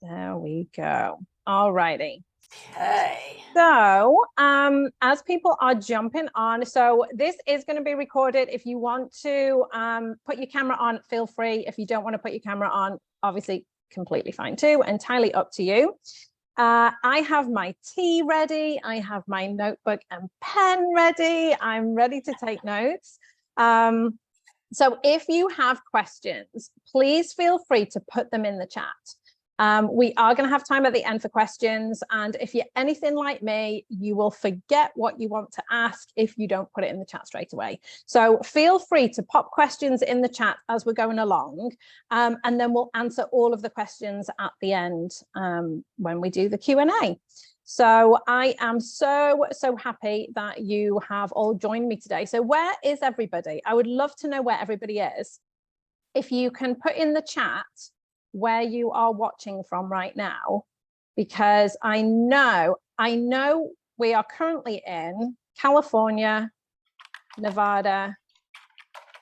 There we go. All righty. Okay. So, as people are jumping on, so this is going to be recorded. If you want to put your camera on, feel free. If you don't want to put your camera on, obviously completely fine too, entirely up to you. I have my tea ready. I have my notebook and pen ready. I'm ready to take notes. So if you have questions, please feel free to put them in the chat. We are going to have time at the end for questions. And if you're anything like me, you will forget what you want to ask if you don't put it in the chat straight away. So feel free to pop questions in the chat as we're going along. And then we'll answer all of the questions at the end when we do the Q&A. So I am so happy that you have all joined me today. So where is everybody? I would love to know where everybody is. If you can put in the chat where you are watching from right now, because I know we are currently in California, Nevada,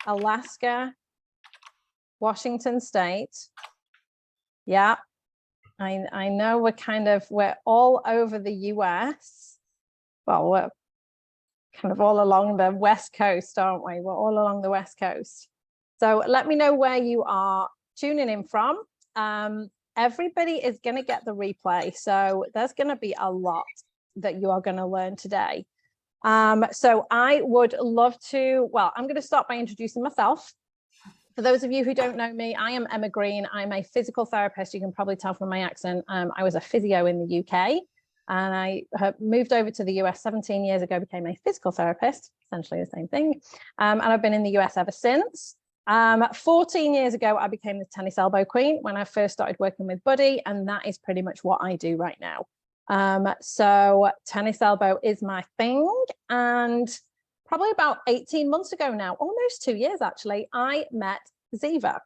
Alaska, Washington State. Yeah, I know we're all over the US. Well, we're kind of all along the West Coast, aren't we? We're all along the West Coast. So let me know where you are tuning in from. Everybody is going to get the replay, so there's going to be a lot that you are going to learn today. So I would love to, well, I'm going to start by introducing myself. For those of you who don't know me, I am Emma Green. I'm a physical therapist. You can probably tell from my accent. I was a physio in the UK, and I have moved over to the US 17 years ago, became a physical therapist, essentially the same thing. And I've been in the US ever since. 14 years ago, I became the tennis elbow queen when I first started working with Buddy, and that is pretty much what I do right now. So tennis elbow is my thing, and probably about 18 months ago now, almost 2 years actually, I met Ziva,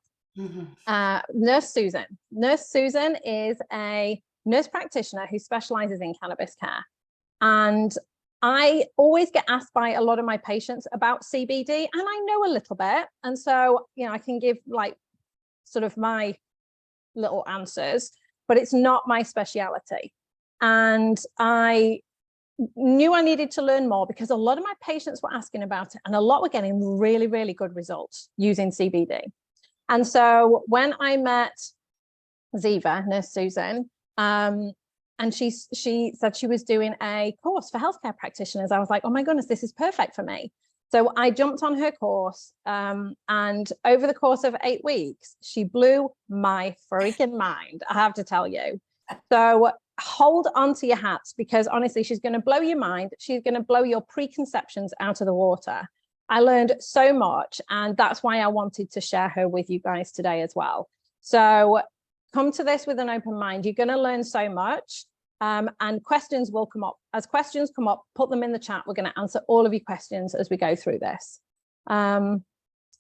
Nurse Susan. Nurse Susan is a nurse practitioner who specializes in cannabis care, and I always get asked by a lot of my patients about CBD, and I know a little bit. And so, you know, I can give like sort of my little answers, but it's not my speciality. And I knew I needed to learn more because a lot of my patients were asking about it, and a lot were getting really, really good results using CBD. And so when I met Ziva, Nurse Susan, and she said she was doing a course for healthcare practitioners. I was like, oh my goodness, this is perfect for me. So I jumped on her course, and over the course of 8 weeks, she blew my freaking mind, I have to tell you. So hold on to your hats, because honestly, she's going to blow your mind. She's going to blow your preconceptions out of the water. I learned so much, and that's why I wanted to share her with you guys today as well. So come to this with an open mind. You're going to learn so much. And questions will come up. As questions come up, put them in the chat. We're going to answer all of your questions as we go through this.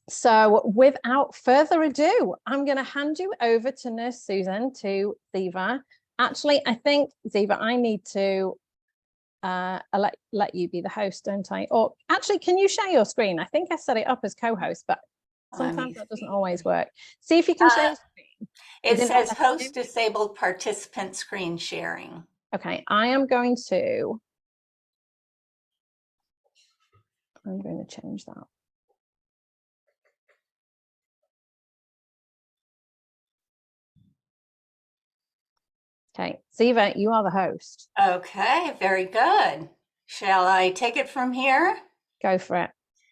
So without further ado, I'm going to hand you over to Nurse Susan, to Ziva. Actually, I think, Ziva, I need to let you be the host, don't I? Or actually, can you share your screen? I think I set it up as co-host, but sometimes that doesn't always work. See if you can share your screen. It says host disabled participant screen sharing. Okay, I'm going to change that. Okay, Ziva, you are the host. Okay, very good. Shall I take it from here? Go for it.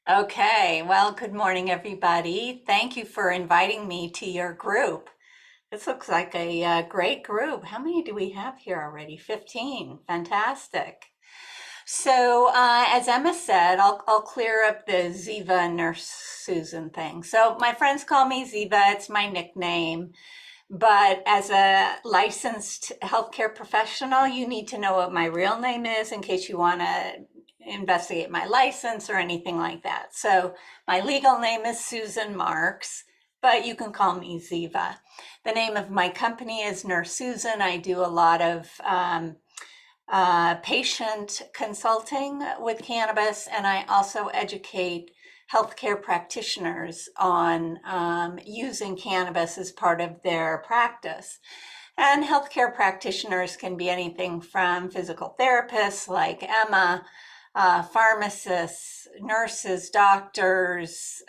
Okay, well, good morning, everybody. Thank you for inviting me to your group. This looks like a great group. How many do we have here already? 15. Fantastic. So as Emma said, I'll clear up the Ziva Nurse Susan thing. So my friends call me Ziva. It's my nickname. But as a licensed healthcare professional, you need to know what my real name is in case you want to investigate my license or anything like that. So my legal name is Susan Marks, but you can call me Ziva. The name of my company is Nurse Susan. I do a lot of patient consulting with cannabis, and I also educate healthcare practitioners on using cannabis as part of their practice. And healthcare practitioners can be anything from physical therapists like Emma, pharmacists, nurses, doctors,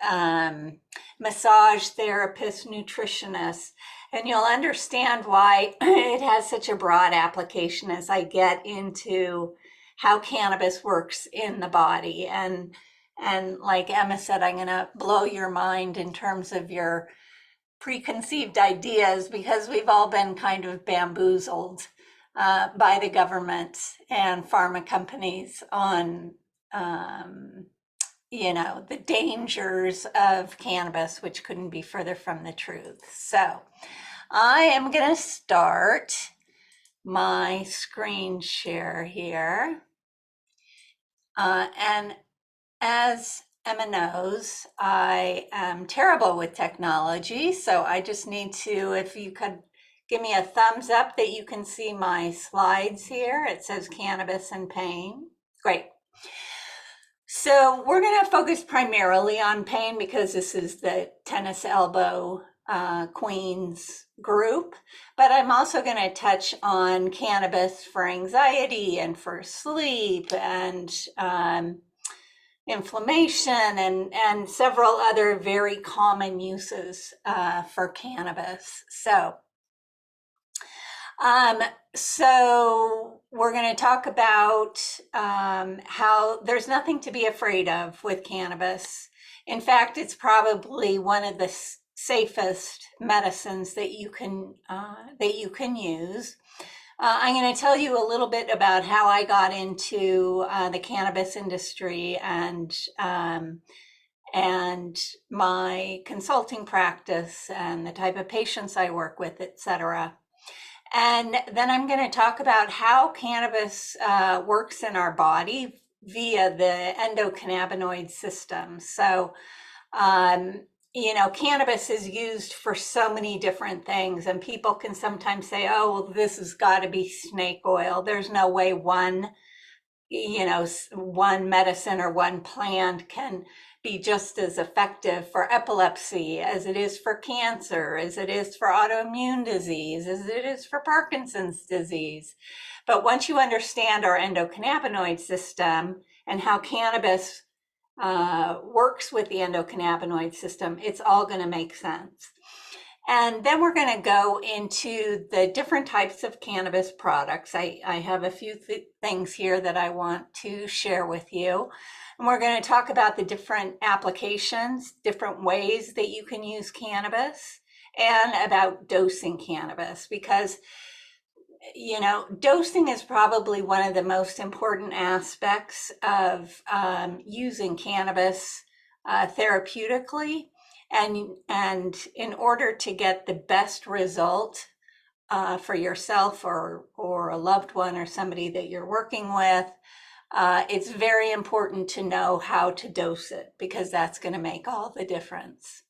massage therapists, nutritionists. And you'll understand why it has such a broad application as I get into how cannabis works in the body. And like Emma said, I'm going to blow your mind in terms of your preconceived ideas, because we've all been kind of bamboozled by the government and pharma companies on the dangers of cannabis, which couldn't be further from the truth. So I am going to start my screen share here. And as Emma knows, I am terrible with technology, so I just need to, if you could give me a thumbs up that you can see my slides here. It says cannabis and pain. Great. So we're going to focus primarily on pain because this is the tennis elbow queens group, but I'm also going to touch on cannabis for anxiety and for sleep and inflammation and several other very common uses for cannabis. So we're going to talk about how there's nothing to be afraid of with cannabis. In fact, it's probably one of the safest medicines that you can use. I'm going to tell you a little bit about how I got into the cannabis industry and my consulting practice and the type of patients I work with, et cetera. And then I'm going to talk about how cannabis works in our body via the endocannabinoid system. So, cannabis is used for so many different things, and people can sometimes say, oh, well, this has got to be snake oil. There's no way one medicine or one plant can be just as effective for epilepsy as it is for cancer, as it is for autoimmune disease, as it is for Parkinson's disease. But once you understand our endocannabinoid system and how cannabis works with the endocannabinoid system, it's all going to make sense. And then we're going to go into the different types of cannabis products. I have a few things here that I want to share with you. And we're going to talk about the different applications, different ways that you can use cannabis, and about dosing cannabis, because dosing is probably one of the most important aspects of using cannabis therapeutically. And in order to get the best result for yourself or a loved one or somebody that you're working with, it's very important to know how to dose it, because that's going to make all the difference.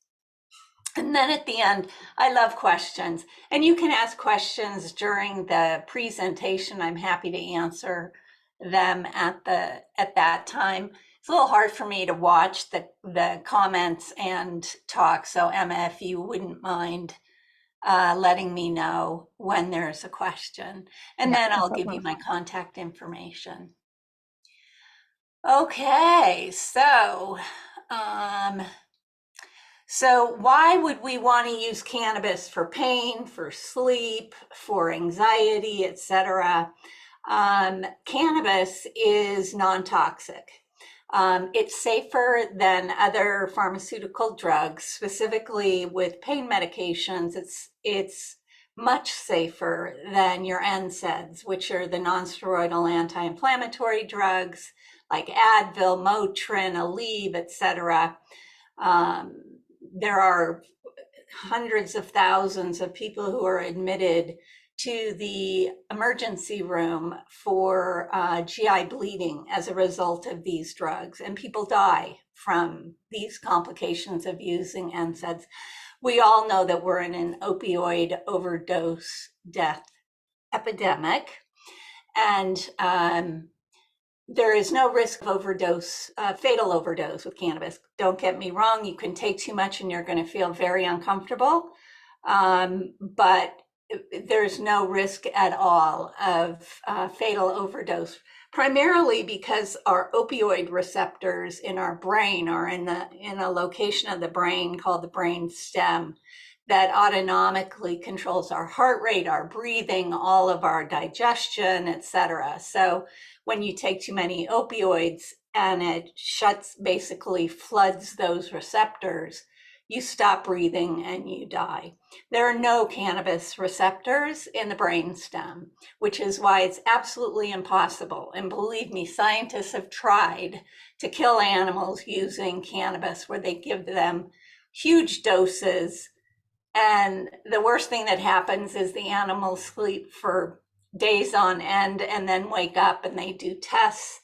And then at the end, I love questions, and you can ask questions during the presentation. I'm happy to answer them at that time. It's a little hard for me to watch the comments and talk. So Emma, if you wouldn't mind letting me know when there's a question, and then I'll give you my contact information. Okay, so why would we want to use cannabis for pain, for sleep, for anxiety, etc.? Cannabis is non-toxic. It's safer than other pharmaceutical drugs, specifically with pain medications. It's much safer than your NSAIDs, which are the non-steroidal anti-inflammatory drugs like Advil, Motrin, Aleve, etc. There are hundreds of thousands of people who are admitted to the emergency room for GI bleeding as a result of these drugs, and people die from these complications of using NSAIDs. We all know that we're in an opioid overdose death epidemic, and there is no risk of overdose, fatal overdose with cannabis. Don't get me wrong, you can take too much and you're going to feel very uncomfortable. But there's no risk at all of fatal overdose, primarily because our opioid receptors in our brain are in a location of the brain called the brain stem that autonomically controls our heart rate, our breathing, all of our digestion, etc. So when you take too many opioids and it basically floods those receptors, you stop breathing and you die. There are no cannabis receptors in the brain stem, which is why it's absolutely impossible. And believe me, scientists have tried to kill animals using cannabis, where they give them huge doses. And the worst thing that happens is the animals sleep for days on end and then wake up, and they do tests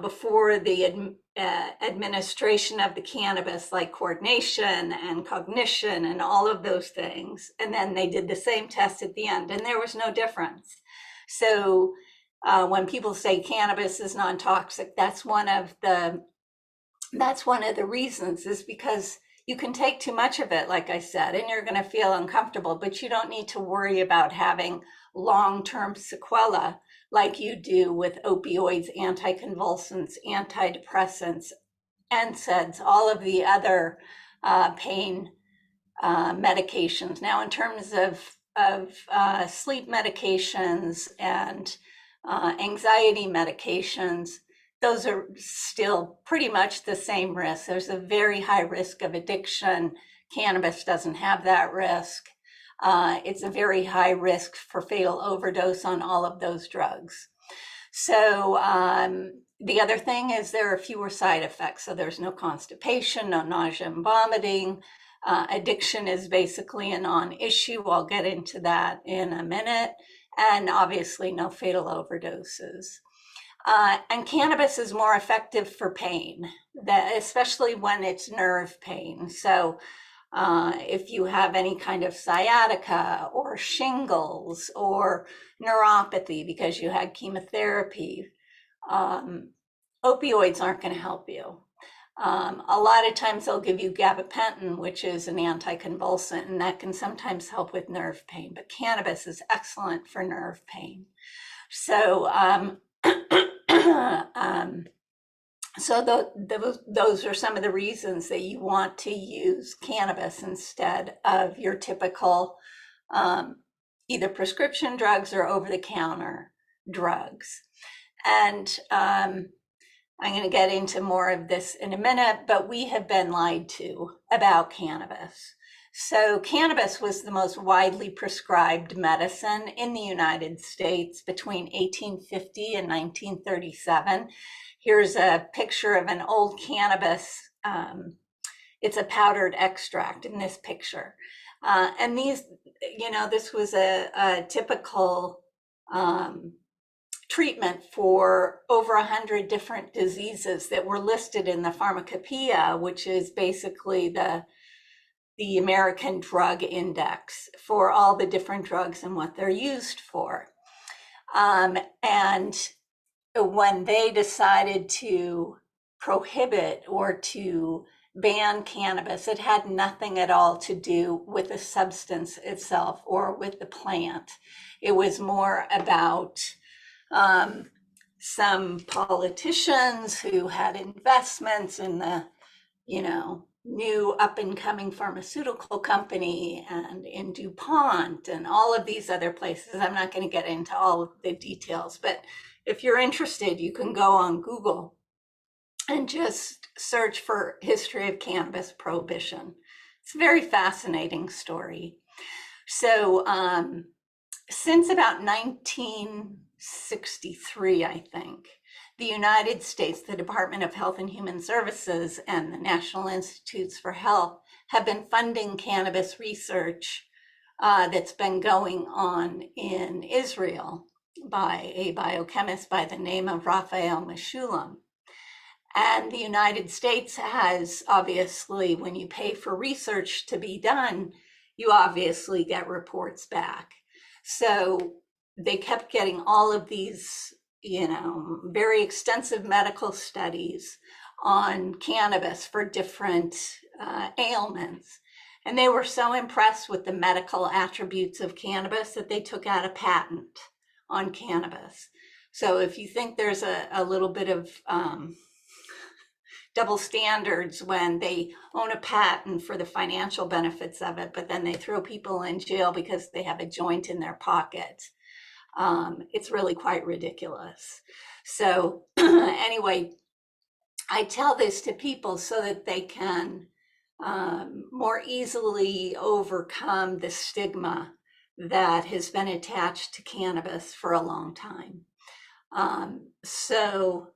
before the administration of the cannabis, like coordination and cognition and all of those things. And then they did the same test at the end, and there was no difference. So when people say cannabis is non-toxic, that's one of the reasons, is because you can take too much of it, like I said, and you're going to feel uncomfortable, but you don't need to worry about having long-term sequelae like you do with opioids, anticonvulsants, antidepressants, NSAIDs, all of the other pain medications. Now, in terms of sleep medications and anxiety medications, those are still pretty much the same risk. There's a very high risk of addiction. Cannabis doesn't have that risk. It's a very high risk for fatal overdose on all of those drugs. So the other thing is there are fewer side effects. So there's no constipation, no nausea and vomiting. Addiction is basically a non-issue. I'll get into that in a minute. And obviously no fatal overdoses. And cannabis is more effective for pain, especially when it's nerve pain. So if you have any kind of sciatica or shingles or neuropathy because you had chemotherapy, opioids aren't going to help you. A lot of times they'll give you gabapentin, which is an anticonvulsant, and that can sometimes help with nerve pain, but cannabis is excellent for nerve pain. So those are some of the reasons that you want to use cannabis instead of your typical either prescription drugs or over-the-counter drugs. And I'm going to get into more of this in a minute, but we have been lied to about cannabis. So cannabis was the most widely prescribed medicine in the United States between 1850 and 1937. Here's a picture of an old cannabis. It's a powdered extract in this picture. And these, this was a typical treatment for over 100 different diseases that were listed in the Pharmacopoeia, which is basically the American Drug Index for all the different drugs and what they're used for. And when they decided to prohibit or to ban cannabis, it had nothing at all to do with the substance itself or with the plant. It was more about some politicians who had investments in the, new up-and-coming pharmaceutical company and in DuPont and all of these other places. I'm not going to get into all of the details, but if you're interested, you can go on Google and just search for history of cannabis prohibition. It's a very fascinating story. So since about 1963, I think, the United States, the Department of Health and Human Services and the National Institutes for Health have been funding cannabis research that's been going on in Israel by a biochemist by the name of Raphael Mechoulam. And the United States has, obviously, when you pay for research to be done, you obviously get reports back. So they kept getting all of these, very extensive medical studies on cannabis for different ailments. And they were so impressed with the medical attributes of cannabis that they took out a patent on cannabis. So if you think there's a little bit of double standards when they own a patent for the financial benefits of it, but then they throw people in jail because they have a joint in their pocket, it's really quite ridiculous. So anyway, I tell this to people so that they can more easily overcome the stigma that has been attached to cannabis for a long time. So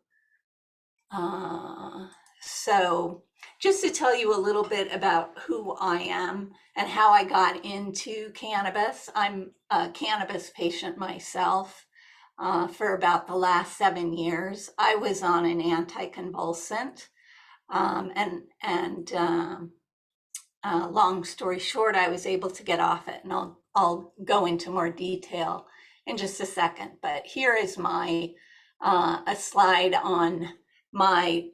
just to tell you a little bit about who I am and how I got into cannabis, I'm a cannabis patient myself. For about the last 7 years, I was on an anticonvulsant, long story short, I was able to get off it, and I'll go into more detail in just a second. But here is my a slide on my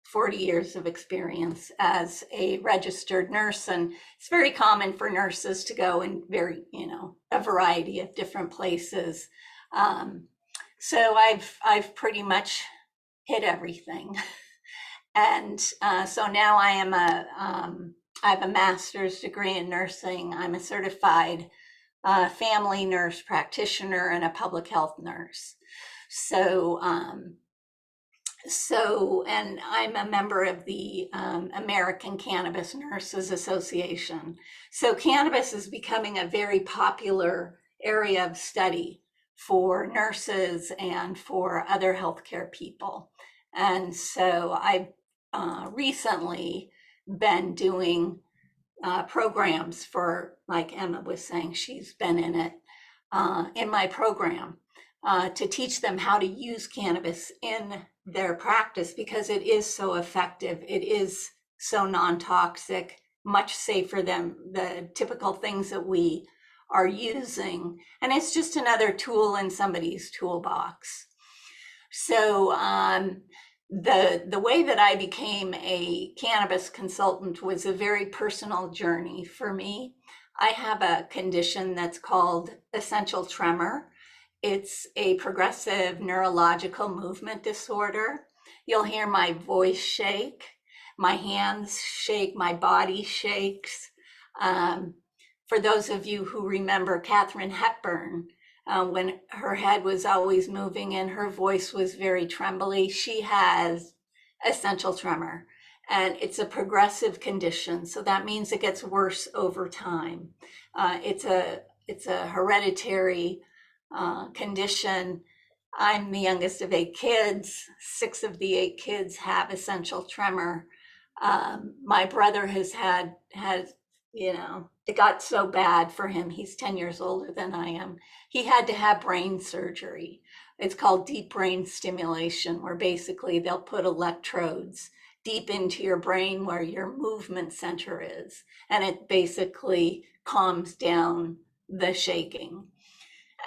40 years of experience as a registered nurse, and it's very common for nurses to go in a variety of different places. So I've pretty much hit everything. And so now I have a master's degree in nursing. I'm a certified family nurse practitioner and a public health nurse. So and I'm a member of the American Cannabis Nurses Association. So cannabis is becoming a very popular area of study for nurses and for other healthcare people. And so I've recently been doing programs for, like Emma was saying, she's been in it, in my program, to teach them how to use cannabis in their practice because it is so effective. It is so non-toxic, much safer than the typical things that we are using. And it's just another tool in somebody's toolbox. So the way that I became a cannabis consultant was a very personal journey for me. I have a condition that's called essential tremor. It's a progressive neurological movement disorder. You'll hear my voice shake, my hands shake, my body shakes. For those of you who remember Katharine Hepburn, when her head was always moving and her voice was very trembly, she has essential tremor. And it's a progressive condition, so that means it gets worse over time. It's a hereditary condition. I'm the youngest of 8 kids. 6 of the 8 kids have essential tremor. My brother has it got so bad for him. He's 10 years older than I am. He had to have brain surgery. It's called deep brain stimulation, where basically they'll put electrodes deep into your brain where your movement center is, and it basically calms down the shaking.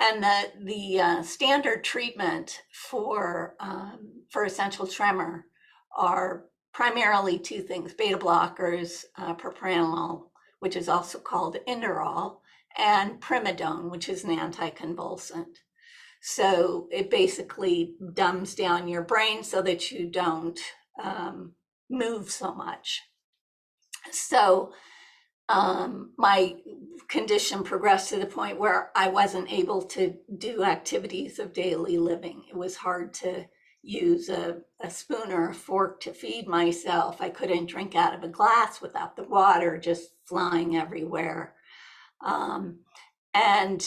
And the standard treatment for essential tremor are primarily 2 things: beta blockers, propranolol, which is also called Inderal, and primidone, which is an anticonvulsant. So it basically dumbs down your brain so that you don't move so much. So my condition progressed to the point where I wasn't able to do activities of daily living. It was hard to use a spoon or a fork to feed myself. I couldn't drink out of a glass without the water just flying everywhere. And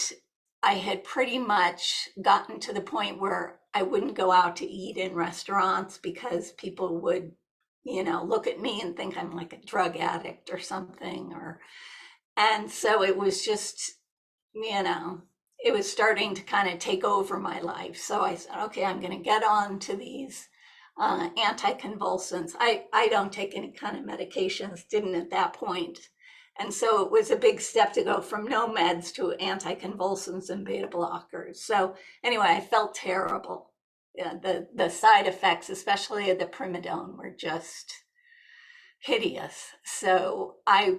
I had pretty much gotten to the point where I wouldn't go out to eat in restaurants because people would look at me and think I'm like a drug addict or something, and so it was just, it was starting to kind of take over my life. So I said, okay, I'm going to get on to these anticonvulsants. I don't take any kind of medications, didn't at that point. And so it was a big step to go from no meds to anticonvulsants and beta blockers. So anyway, I felt terrible. Yeah, the side effects, especially of the primidone, were just hideous. So I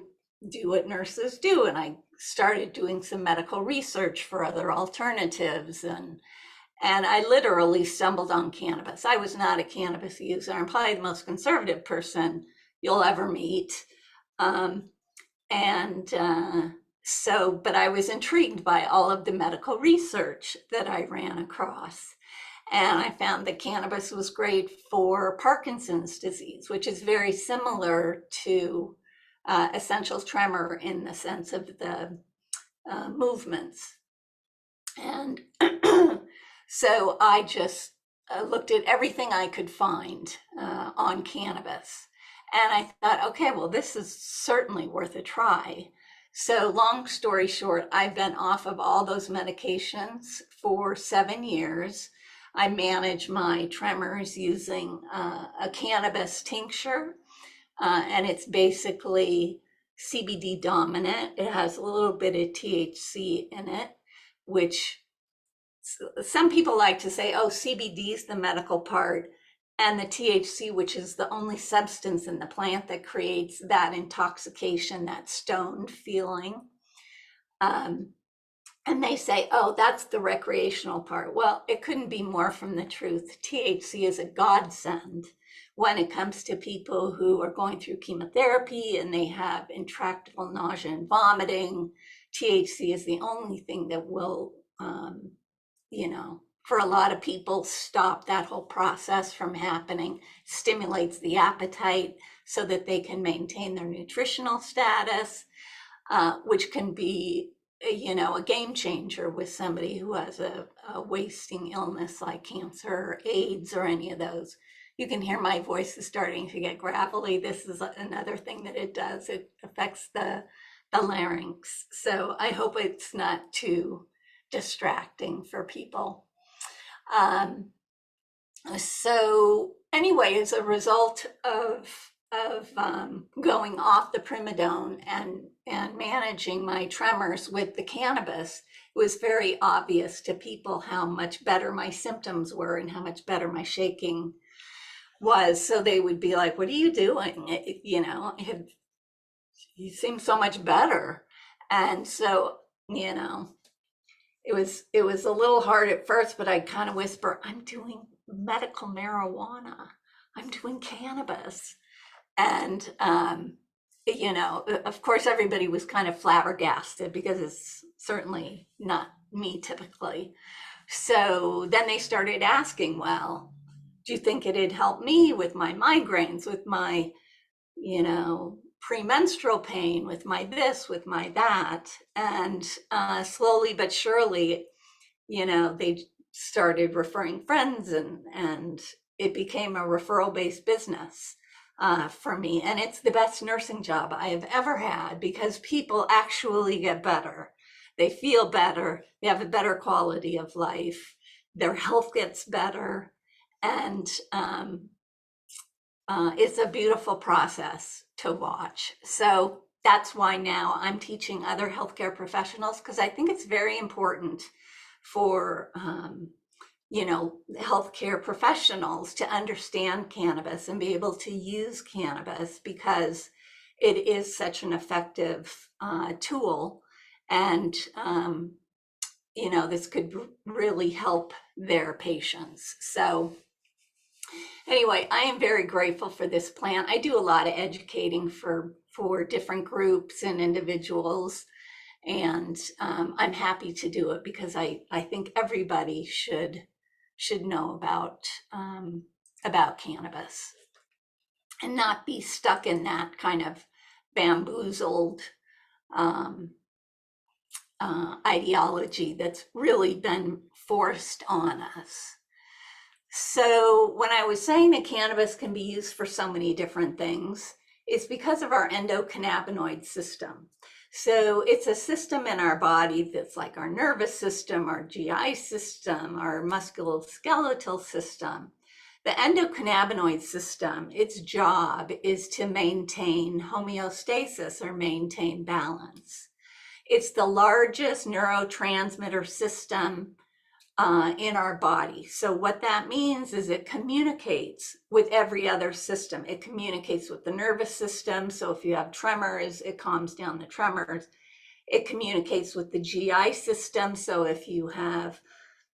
do what nurses do. And I started doing some medical research for other alternatives. And I literally stumbled on cannabis. I was not a cannabis user. I'm probably the most conservative person you'll ever meet. Um, and but I was intrigued by all of the medical research that I ran across. And I found that cannabis was great for Parkinson's disease, which is very similar to essential tremor in the sense of the movements. And so I just looked at everything I could find on cannabis. And I thought, okay, well, this is certainly worth a try. So long story short, I've been off of all those medications for 7 years. I manage my tremors using a cannabis tincture, and it's basically CBD dominant. It has a little bit of THC in it, which some people like to say, oh, CBD is the medical part, and the THC, which is the only substance in the plant that creates that intoxication, that stoned feeling. And they say, oh, that's the recreational part. Well, it couldn't be more from the truth. THC is a godsend when it comes to people who are going through chemotherapy and they have intractable nausea and vomiting. THC is the only thing that will, for a lot of people, stop that whole process from happening, stimulates the appetite so that they can maintain their nutritional status, which can be, a game changer with somebody who has a wasting illness like cancer or AIDS or any of those. You can hear my voice is starting to get gravelly. This is another thing that it does. It affects the larynx. So I hope it's not too distracting for people. So anyway, as a result of going off the primidone and managing my tremors with the cannabis, it was very obvious to people how much better my symptoms were and how much better my shaking was. So they would be like, what are you doing? You seem so much better. And so, it was a little hard at first, but I'd kind of whisper, I'm doing medical marijuana. I'm doing cannabis. And, of course, everybody was kind of flabbergasted because it's certainly not me typically. So then they started asking, well, do you think it'd help me with my migraines, with my, premenstrual pain, with my this, with my that? And slowly but surely, they started referring friends and it became a referral-based business for me. And it's the best nursing job I have ever had because people actually get better. They feel better. They have a better quality of life. Their health gets better. And it's a beautiful process to watch. So that's why now I'm teaching other healthcare professionals, because I think it's very important for healthcare professionals to understand cannabis and be able to use cannabis because it is such an effective tool. And, this could really help their patients. So anyway, I am very grateful for this plant. I do a lot of educating for different groups and individuals. And I'm happy to do it because I think everybody should know about cannabis and not be stuck in that kind of bamboozled ideology that's really been forced on us. So when I was saying that cannabis can be used for so many different things, it's because of our endocannabinoid system. So it's a system in our body that's like our nervous system, our GI system, our musculoskeletal system. The endocannabinoid system, its job is to maintain homeostasis or maintain balance. It's the largest neurotransmitter system in our body. So what that means is it communicates with every other system. It communicates with the nervous system. So if you have tremors, it calms down the tremors. It communicates with the GI system. So if you have,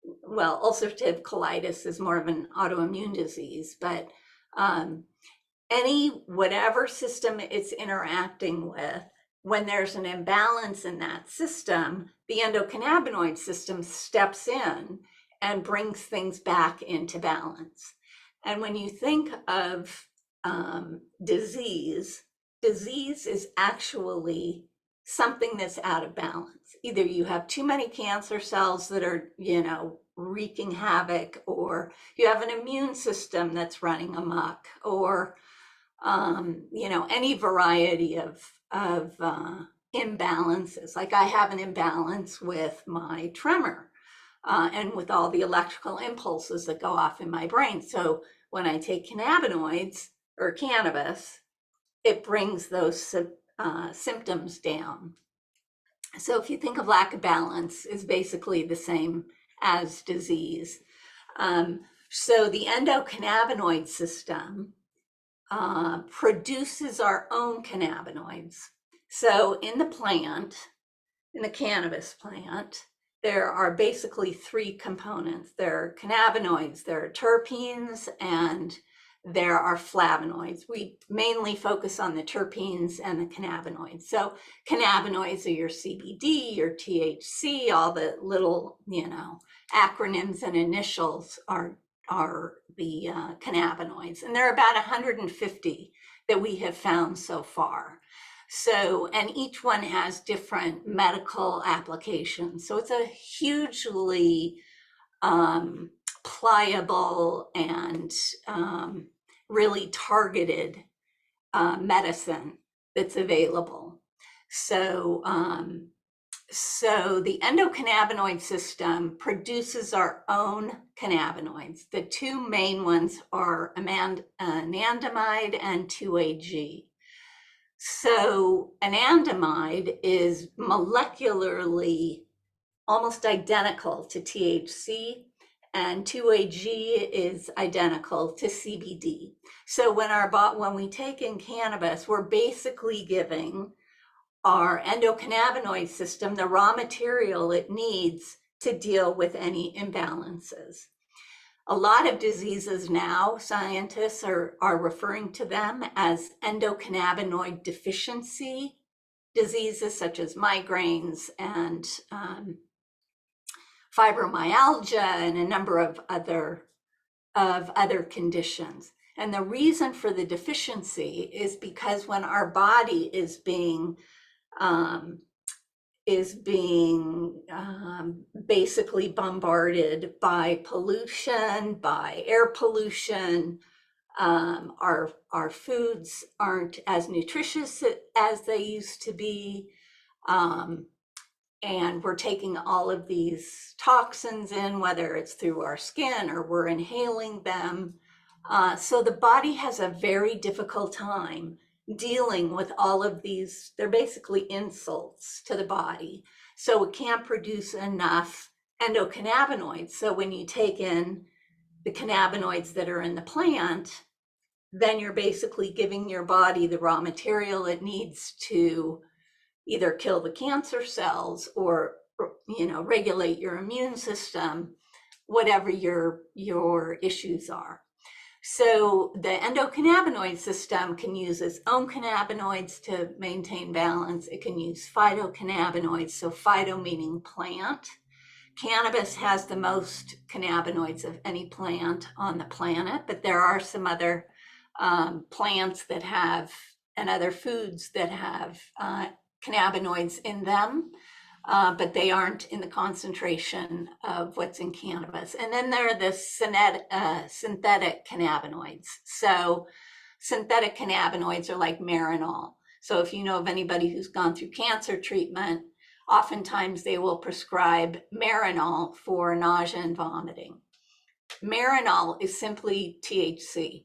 well, ulcerative colitis is more of an autoimmune disease, but whatever system it's interacting with, when there's an imbalance in that system, the endocannabinoid system steps in and brings things back into balance. And when you think of disease is actually something that's out of balance. Either you have too many cancer cells that are, wreaking havoc, or you have an immune system that's running amok, or any variety of imbalances. Like I have an imbalance with my tremor and with all the electrical impulses that go off in my brain. So when I take cannabinoids or cannabis, it brings those symptoms down. So if you think of lack of balance, is basically the same as disease. So the endocannabinoid system produces our own cannabinoids. So in the cannabis plant, there are basically three components. There are cannabinoids, there are terpenes, and there are flavonoids. We mainly focus on the terpenes and the cannabinoids. So cannabinoids are your CBD, your THC, all the little, acronyms and initials are the cannabinoids. And there are about 150 that we have found so far. So, and each one has different medical applications. So it's a hugely pliable and really targeted medicine that's available. So the endocannabinoid system produces our own cannabinoids. The two main ones are anandamide and 2-AG. So anandamide is molecularly almost identical to THC, and 2-AG is identical to CBD. So when we take in cannabis, we're basically giving our endocannabinoid system the raw material it needs to deal with any imbalances. A lot of diseases now, scientists are referring to them as endocannabinoid deficiency diseases, such as migraines and fibromyalgia and a number of other conditions. And the reason for the deficiency is because when our body is being basically bombarded by pollution, by air pollution, our foods aren't as nutritious as they used to be. And we're taking all of these toxins in, whether it's through our skin or we're inhaling them. So the body has a very difficult time dealing with all of these. They're basically insults to the body. So it can't produce enough endocannabinoids. So when you take in the cannabinoids that are in the plant, then you're basically giving your body the raw material it needs to either kill the cancer cells or regulate your immune system, whatever your issues are. So the endocannabinoid system can use its own cannabinoids to maintain balance. It can use phytocannabinoids, so phyto meaning plant. Cannabis has the most cannabinoids of any plant on the planet, but there are some other plants that have, and other foods that have cannabinoids in them, but they aren't in the concentration of what's in cannabis. And then there are the synthetic cannabinoids. So synthetic cannabinoids are like Marinol. So if you know of anybody who's gone through cancer treatment, oftentimes they will prescribe Marinol for nausea and vomiting. Marinol is simply THC.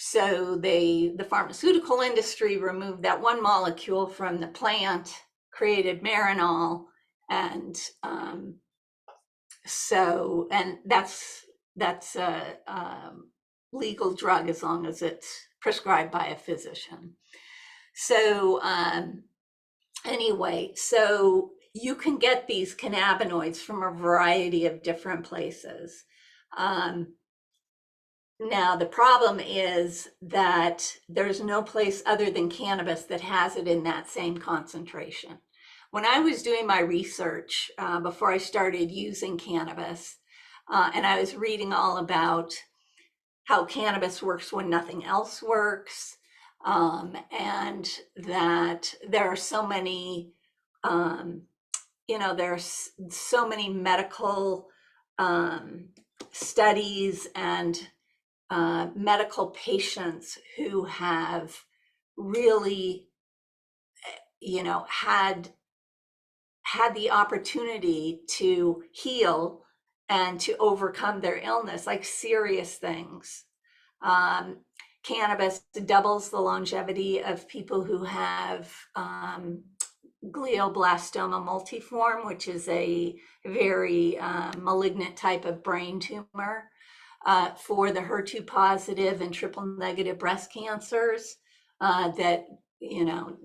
So the pharmaceutical industry removed that one molecule from the plant, created Marinol, and So, and that's a legal drug as long as it's prescribed by a physician. So anyway, so you can get these cannabinoids from a variety of different places. Now, the problem is that there's no place other than cannabis that has it in that same concentration. When I was doing my research before I started using cannabis, and I was reading all about how cannabis works when nothing else works, and that there are so many, there's so many medical studies and medical patients who have really, had the opportunity to heal and to overcome their illness, like serious things. Cannabis doubles the longevity of people who have glioblastoma multiforme, which is a very malignant type of brain tumor. For the HER2 positive and triple negative breast cancers that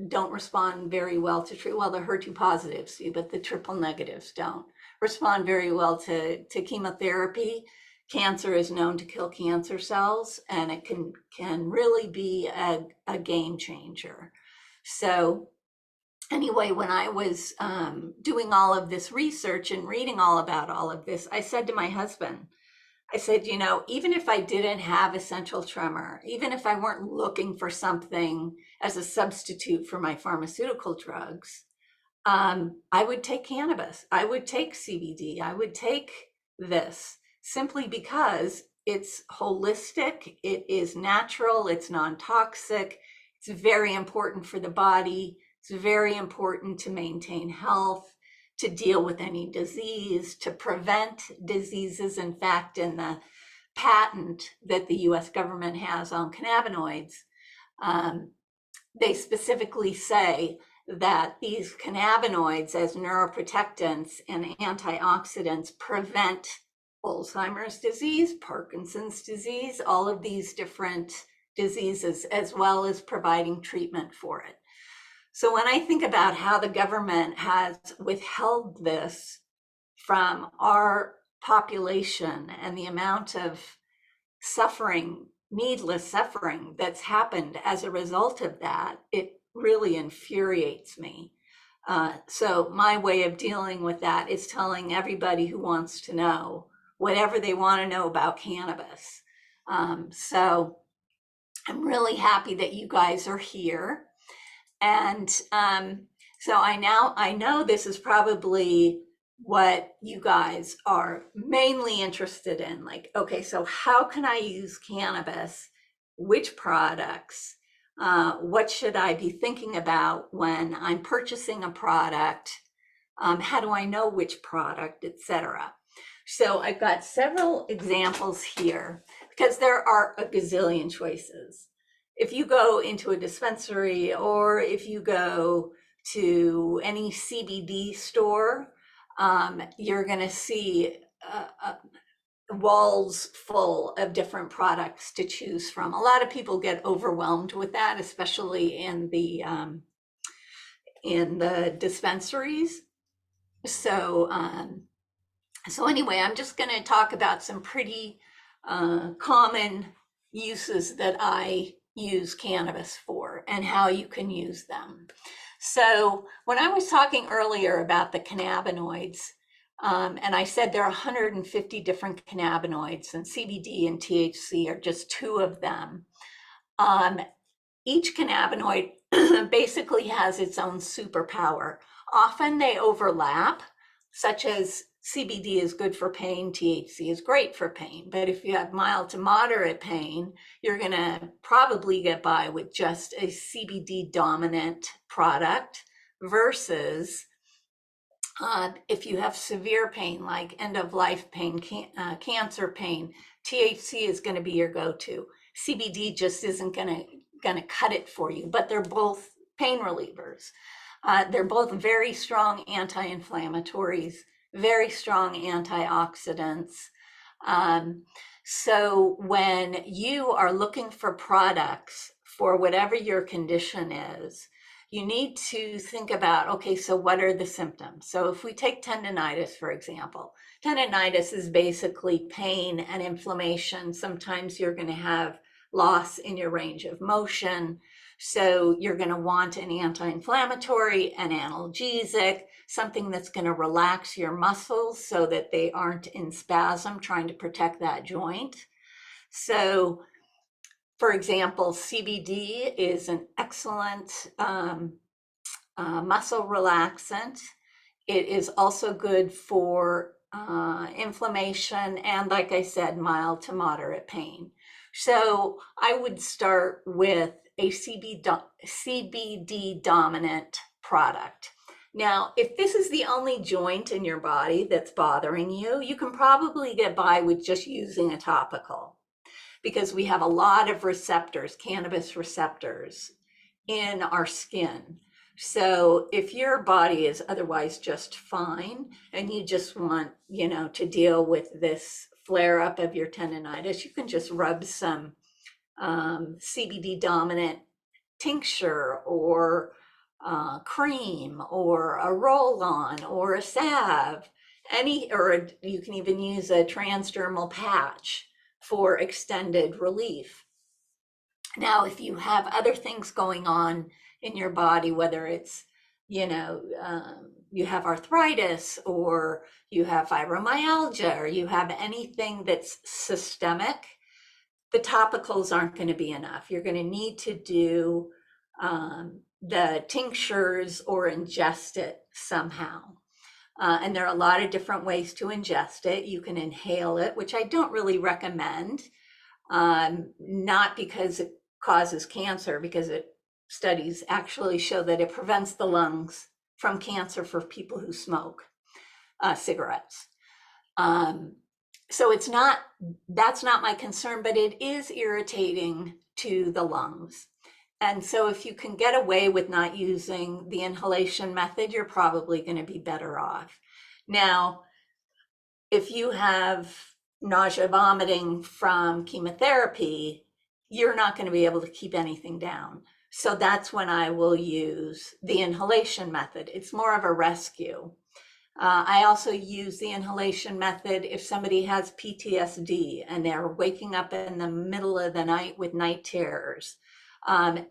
don't respond very well to treat. Well, the HER2 positives do, but the triple negatives don't respond very well to chemotherapy. Cancer is known to kill cancer cells, and it can really be a game changer. So anyway, when I was doing all of this research and reading all about all of this, I said to my husband, I said, even if I didn't have essential tremor, even if I weren't looking for something as a substitute for my pharmaceutical drugs, I would take cannabis. I would take CBD. I would take this simply because it's holistic, it is natural, it's non-toxic, it's very important for the body, it's very important to maintain health, to deal with any disease, to prevent diseases. In fact, in the patent that the US government has on cannabinoids, they specifically say that these cannabinoids as neuroprotectants and antioxidants prevent Alzheimer's disease, Parkinson's disease, all of these different diseases, as well as providing treatment for it. So when I think about how the government has withheld this from our population and the amount of suffering, needless suffering that's happened as a result of that, it really infuriates me. So my way of dealing with that is telling everybody who wants to know whatever they want to know about cannabis. So I'm really happy that you guys are here. And so I know this is probably what you guys are mainly interested in. Like, okay, so how can I use cannabis? Which products? What should I be thinking about when I'm purchasing a product? How do I know which product, etc.? So I've got several examples here because there are a gazillion choices. If you go into a dispensary or if you go to any CBD store, you're going to see walls full of different products to choose from. A lot of people get overwhelmed with that, especially in the dispensaries. So anyway, I'm just going to talk about some pretty common uses that I use cannabis for and how you can use them. So when I was talking earlier about the cannabinoids, and I said there are 150 different cannabinoids, and CBD and THC are just two of them. Each cannabinoid basically has its own superpower. Often they overlap, such as CBD is good for pain, THC is great for pain. But if you have mild to moderate pain, you're going to probably get by with just a CBD dominant product versus if you have severe pain, like end of life pain, cancer pain, THC is going to be your go-to. CBD just isn't going to cut it for you, but they're both pain relievers. They're both very strong anti-inflammatories, very strong antioxidants. Um, so when you are looking for products for whatever your condition is, you need to think about, okay, so what are the symptoms? So if we take tendonitis, for example, tendonitis is basically pain and inflammation. Sometimes you're going to have loss in your range of motion. So you're going to want an anti-inflammatory, an analgesic, something that's going to relax your muscles so that they aren't in spasm, trying to protect that joint. So, for example, CBD is an excellent muscle relaxant. It is also good for inflammation and, like I said, mild to moderate pain. So I would start with a CBD dominant product. Now, if this is the only joint in your body that's bothering you, you can probably get by with just using a topical, because we have a lot of receptors, cannabis receptors, in our skin. So if your body is otherwise just fine and you just want, to deal with this flare up of your tendonitis, you can just rub some CBD dominant tincture or cream or a roll-on or a salve, or you can even use a transdermal patch for extended relief. Now, if you have other things going on in your body, whether it's, you have arthritis or you have fibromyalgia or you have anything that's systemic, the topicals aren't going to be enough. You're going to need to do the tinctures or ingest it somehow. And there are a lot of different ways to ingest it. You can inhale it, which I don't really recommend, not because it causes cancer, because studies actually show that it prevents the lungs from cancer for people who smoke cigarettes. So that's not my concern, but it is irritating to the lungs. And so if you can get away with not using the inhalation method, you're probably going to be better off. Now, if you have nausea, vomiting from chemotherapy, you're not going to be able to keep anything down. So that's when I will use the inhalation method. It's more of a rescue. I also use the inhalation method if somebody has PTSD and they're waking up in the middle of the night with night terrors. The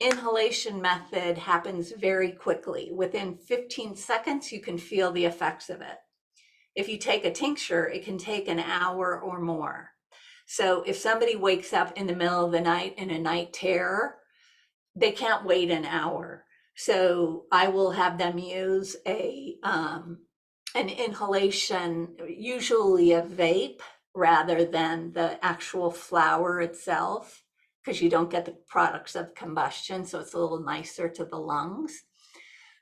inhalation method happens very quickly. Within 15 seconds, you can feel the effects of it. If you take a tincture, it can take an hour or more. So if somebody wakes up in the middle of the night in a night terror, they can't wait an hour. So I will have them use an inhalation, usually a vape, rather than the actual flower itself, because you don't get the products of combustion, so it's a little nicer to the lungs.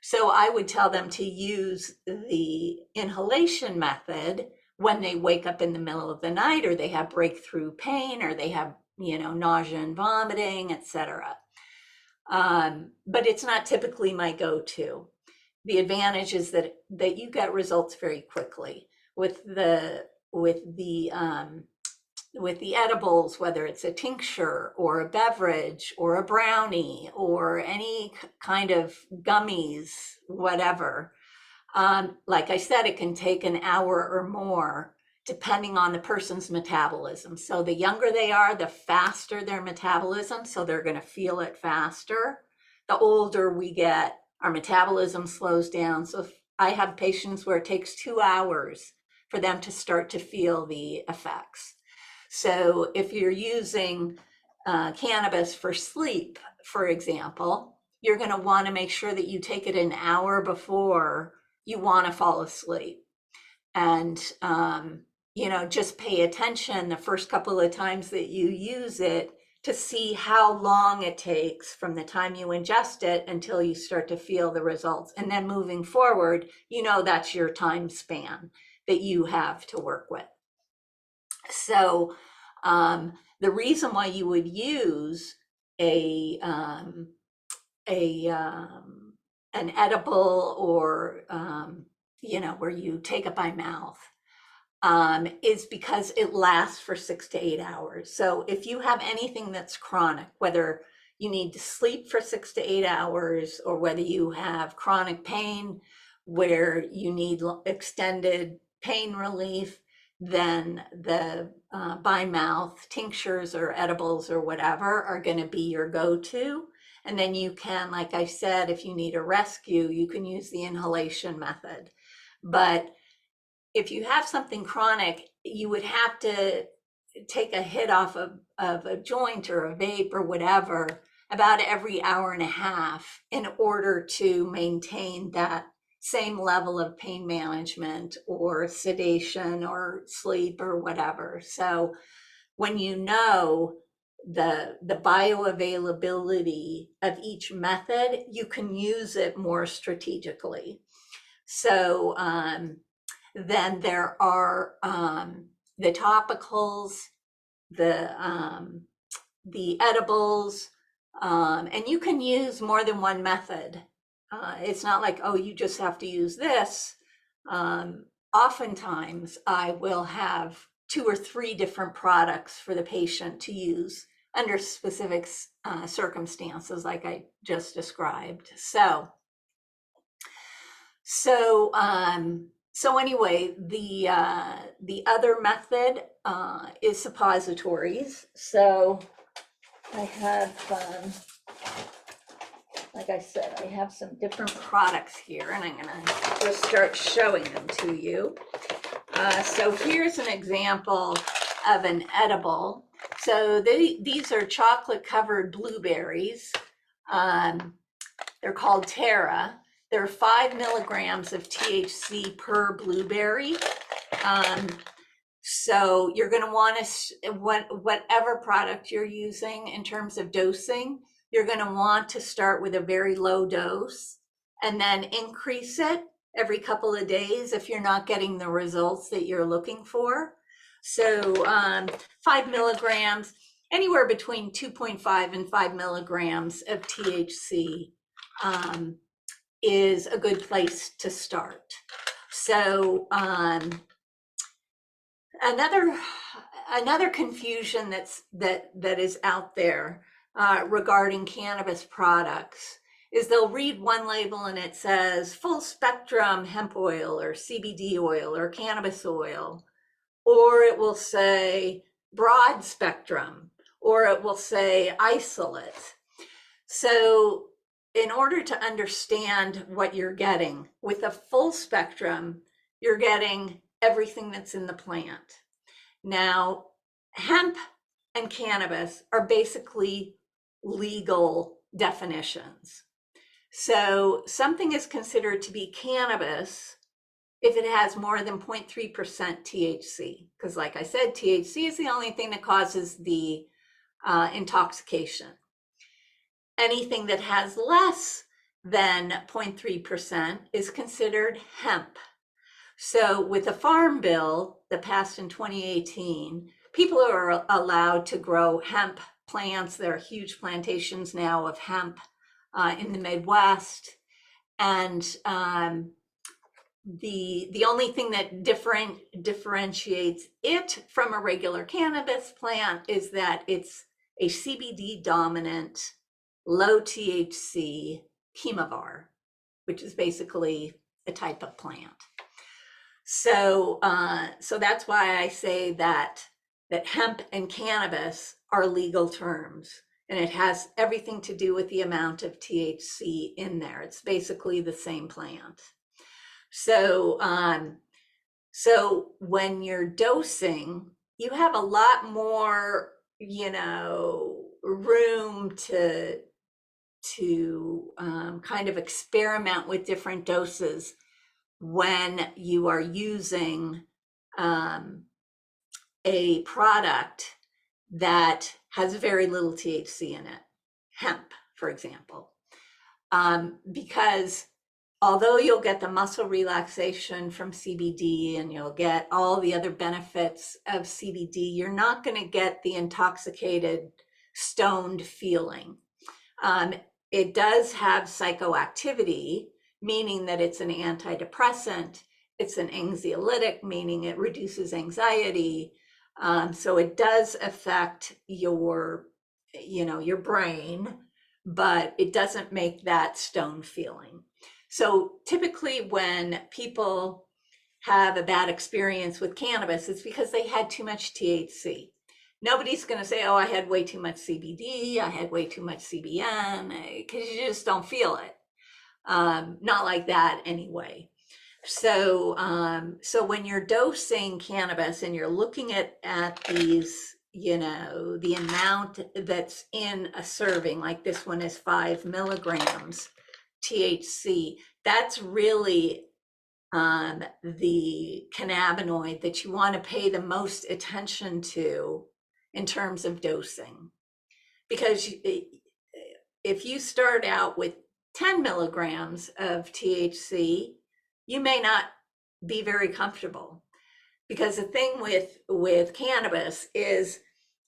So I would tell them to use the inhalation method when they wake up in the middle of the night, or they have breakthrough pain, or they have, nausea and vomiting, etc. But it's not typically my go-to. The advantage is that you get results very quickly with the edibles, whether it's a tincture or a beverage or a brownie or any kind of gummies, whatever. Like I said, it can take an hour or more depending on the person's metabolism. So the younger they are, the faster their metabolism, so they're going to feel it faster. The older we get, our metabolism slows down. So if I have patients where it takes 2 hours for them to start to feel the effects. So if you're using cannabis for sleep, for example, you're going to want to make sure that you take it an hour before you want to fall asleep. And, just pay attention the first couple of times that you use it to see how long it takes from the time you ingest it until you start to feel the results. And then moving forward, that's your time span that you have to work with. So the reason why you would use an edible or where you take it by mouth, is because it lasts for 6 to 8 hours. So if you have anything that's chronic, whether you need to sleep for 6 to 8 hours, or whether you have chronic pain where you need extended pain relief, then the by mouth tinctures or edibles or whatever are going to be your go-to. And then you can, like I said, if you need a rescue, you can use the inhalation method. But if you have something chronic, you would have to take a hit off of a joint or a vape or whatever about every hour and a half in order to maintain that same level of pain management or sedation or sleep or whatever. So when you know the bioavailability of each method, you can use it more strategically. So then there are the topicals, the edibles, and you can use more than one method. It's not like, oh, you just have to use this. Oftentimes, I will have 2 or 3 different products for the patient to use under specific circumstances, like I just described. So anyway, the other method is suppositories. So I have, like I said, I have some different products here, and I'm gonna just start showing them to you. So here's an example of an edible. So these are chocolate covered blueberries. They're called Terra. There are 5 milligrams of THC per blueberry. So you're going to want to, whatever product you're using in terms of dosing, you're going to want to start with a very low dose and then increase it every couple of days if you're not getting the results that you're looking for. So 5 milligrams, anywhere between 2.5 and 5 milligrams of THC is a good place to start. So another confusion that is out there regarding cannabis products is they'll read one label and it says full spectrum hemp oil or CBD oil or cannabis oil, or it will say broad spectrum, or it will say isolate. So in order to understand what you're getting with a full spectrum, you're getting everything that's in the plant. Now, hemp and cannabis are basically legal definitions. So something is considered to be cannabis if it has more than 0.3% THC, because like I said, THC is the only thing that causes the intoxication. Anything that has less than 0.3% is considered hemp. So with the Farm Bill that passed in 2018, people are allowed to grow hemp plants. There are huge plantations now of hemp in the Midwest. And the only thing that differentiates it from a regular cannabis plant is that it's a CBD dominant, low THC chemovar, which is basically a type of plant. So that's why I say that hemp and cannabis are legal terms, and it has everything to do with the amount of THC in there. It's basically the same plant. So when you're dosing, you have a lot more, room to kind of experiment with different doses when you are using a product that has very little THC in it, hemp, for example, because although you'll get the muscle relaxation from CBD and you'll get all the other benefits of CBD, you're not going to get the intoxicated, stoned feeling. It does have psychoactivity, meaning that it's an antidepressant, it's an anxiolytic, meaning it reduces anxiety. So it does affect your, your brain, but it doesn't make that stone feeling. So typically when people have a bad experience with cannabis, it's because they had too much THC. Nobody's going to say, oh, I had way too much CBD, I had way too much CBN, because you just don't feel it. Not like that anyway. So, so when you're dosing cannabis and you're looking at these, the amount that's in a serving, like this one is 5 milligrams THC, that's really the cannabinoid that you want to pay the most attention to in terms of dosing. Because if you start out with 10 milligrams of THC, you may not be very comfortable, because the thing with cannabis is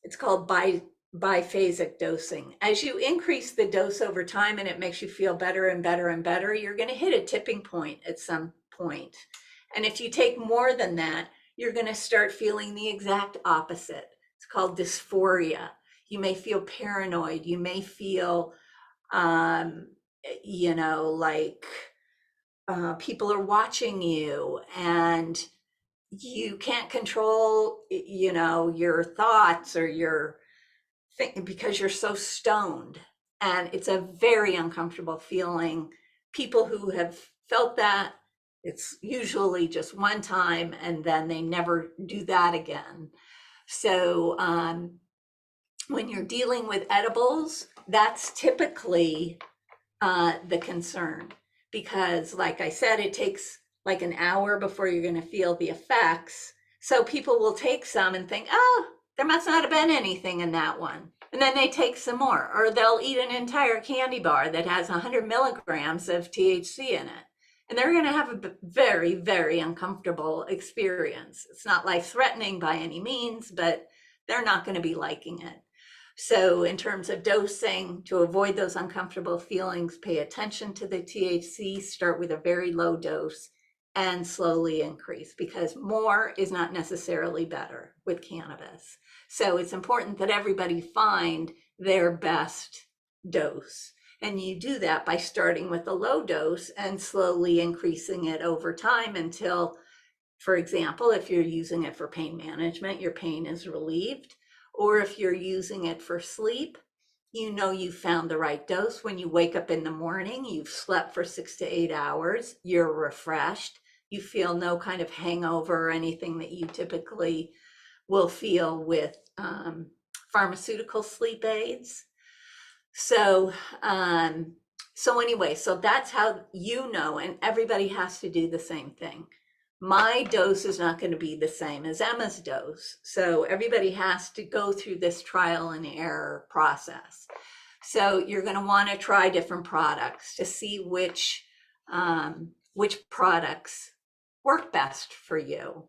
it's called biphasic dosing. As you increase the dose over time and it makes you feel better and better and better, you're going to hit a tipping point at some point. And if you take more than that, you're going to start feeling the exact opposite. It's called dysphoria. You may feel paranoid. You may feel, like people are watching you and you can't control, your thoughts or your thing because you're so stoned. And it's a very uncomfortable feeling. People who have felt that, it's usually just one time and then they never do that again. So when you're dealing with edibles, that's typically the concern, because like I said, it takes like an hour before you're going to feel the effects. So people will take some and think, oh, there must not have been anything in that one. And then they take some more, or they'll eat an entire candy bar that has 100 milligrams of THC in it. And they're going to have a very, very uncomfortable experience. It's not life-threatening by any means, but they're not going to be liking it. So in terms of dosing, to avoid those uncomfortable feelings, pay attention to the THC, start with a very low dose and slowly increase, because more is not necessarily better with cannabis. So it's important that everybody find their best dose. And you do that by starting with a low dose and slowly increasing it over time until, for example, if you're using it for pain management, your pain is relieved. Or if you're using it for sleep, you found the right dose. When you wake up in the morning, you've slept for 6 to 8 hours, you're refreshed, you feel no kind of hangover or anything that you typically will feel with pharmaceutical sleep aids. So, anyway, so that's how and everybody has to do the same thing. My dose is not going to be the same as Emma's dose. So everybody has to go through this trial and error process. So you're going to want to try different products to see which products work best for you.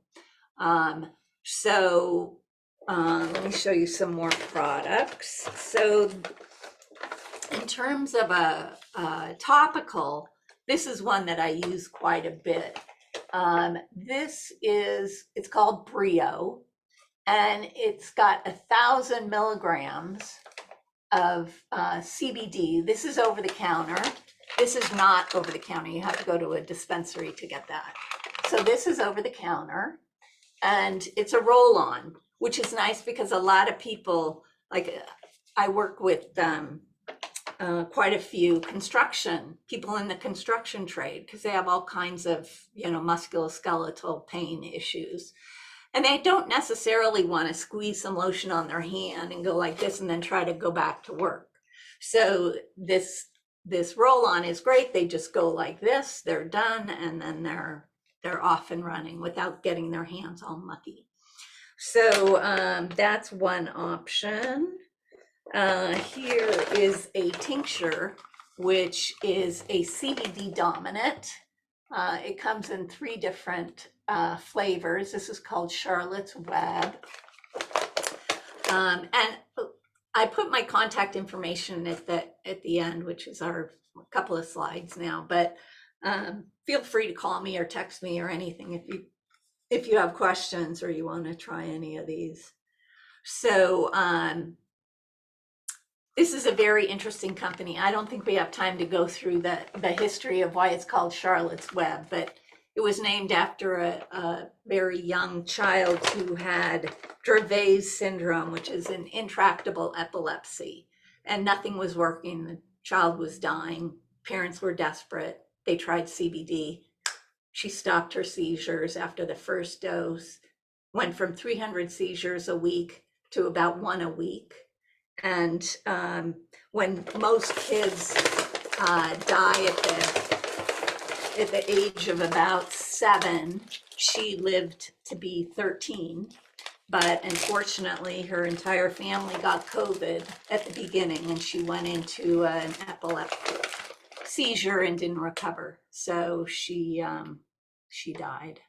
Let me show you some more products. So in terms of a topical, this is one that I use quite a bit. It's called Brio, and it's got 1,000 milligrams of CBD. This is over the counter. This is not over the counter. You have to go to a dispensary to get that. So this is over the counter, and it's a roll-on, which is nice because a lot of people, like I work with quite a few people in the construction trade, because they have all kinds of, musculoskeletal pain issues. And they don't necessarily want to squeeze some lotion on their hand and go like this and then try to go back to work. So this roll-on is great. They just go like this, they're done, and then they're off and running without getting their hands all mucky. So that's one option. Here is a tincture, which is a CBD dominant. It comes in 3 different flavors. This is called Charlotte's Web. And I put my contact information at the end, which is our couple of slides now, but Feel free to call me or text me or anything if you have questions or you want to try any of these. So this is a very interesting company. I don't think we have time to go through the history of why it's called Charlotte's Web, but it was named after a very young child who had Dravet syndrome, which is an intractable epilepsy, and nothing was working. The child was dying. Parents were desperate. They tried CBD. She stopped her seizures after the first dose, went from 300 seizures a week to about 1 a week. And when most kids die at the age of about 7, she lived to be 13. But unfortunately, her entire family got COVID at the beginning, and she went into an epileptic seizure and didn't recover. So she died.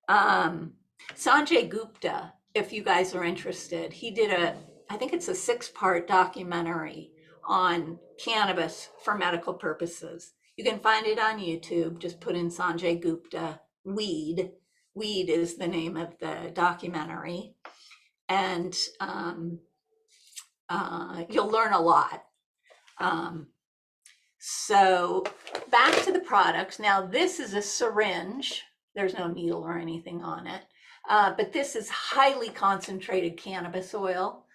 Sanjay Gupta, if you guys are interested, he did I think it's a 6-part documentary on cannabis for medical purposes. You can find it on YouTube. Just put in Sanjay Gupta weed. Weed is the name of the documentary. And you'll learn a lot. So back to the products. Now this is a syringe. There's no needle or anything on it. But this is highly concentrated cannabis oil.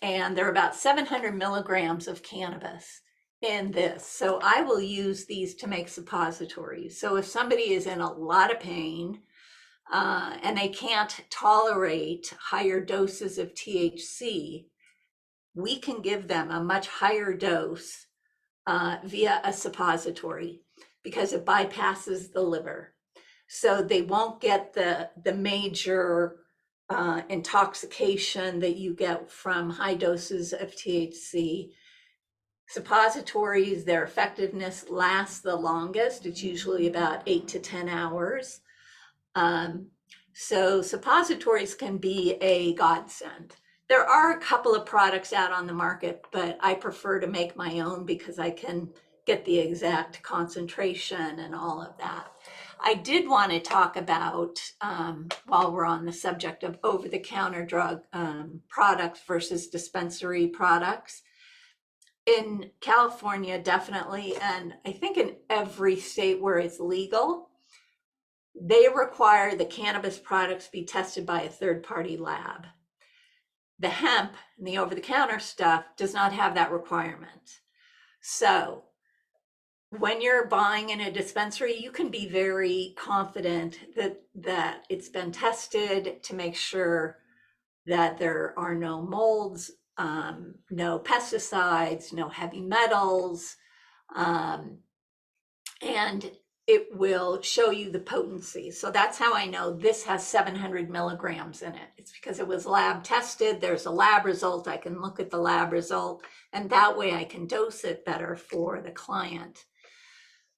And there are about 700 milligrams of cannabis in this. So I will use these to make suppositories. So if somebody is in a lot of pain and they can't tolerate higher doses of THC, we can give them a much higher dose via a suppository because it bypasses the liver. So they won't get the major intoxication that you get from high doses of THC. Suppositories, their effectiveness lasts the longest. It's usually about 8 to 10 hours. So suppositories can be a godsend. There are a couple of products out on the market, but I prefer to make my own because I can get the exact concentration and all of that. I did want to talk about, while we're on the subject of over-the-counter drug products versus dispensary products. In California, definitely, and I think in every state where it's legal, they require the cannabis products be tested by a third-party lab. The hemp and the over-the-counter stuff does not have that requirement. So when you're buying in a dispensary, you can be very confident that it's been tested to make sure that there are no molds, no pesticides, no heavy metals, and it will show you the potency. So that's how I know this has 700 milligrams in it. It's because it was lab tested. There's a lab result. I can look at the lab result, and that way I can dose it better for the client.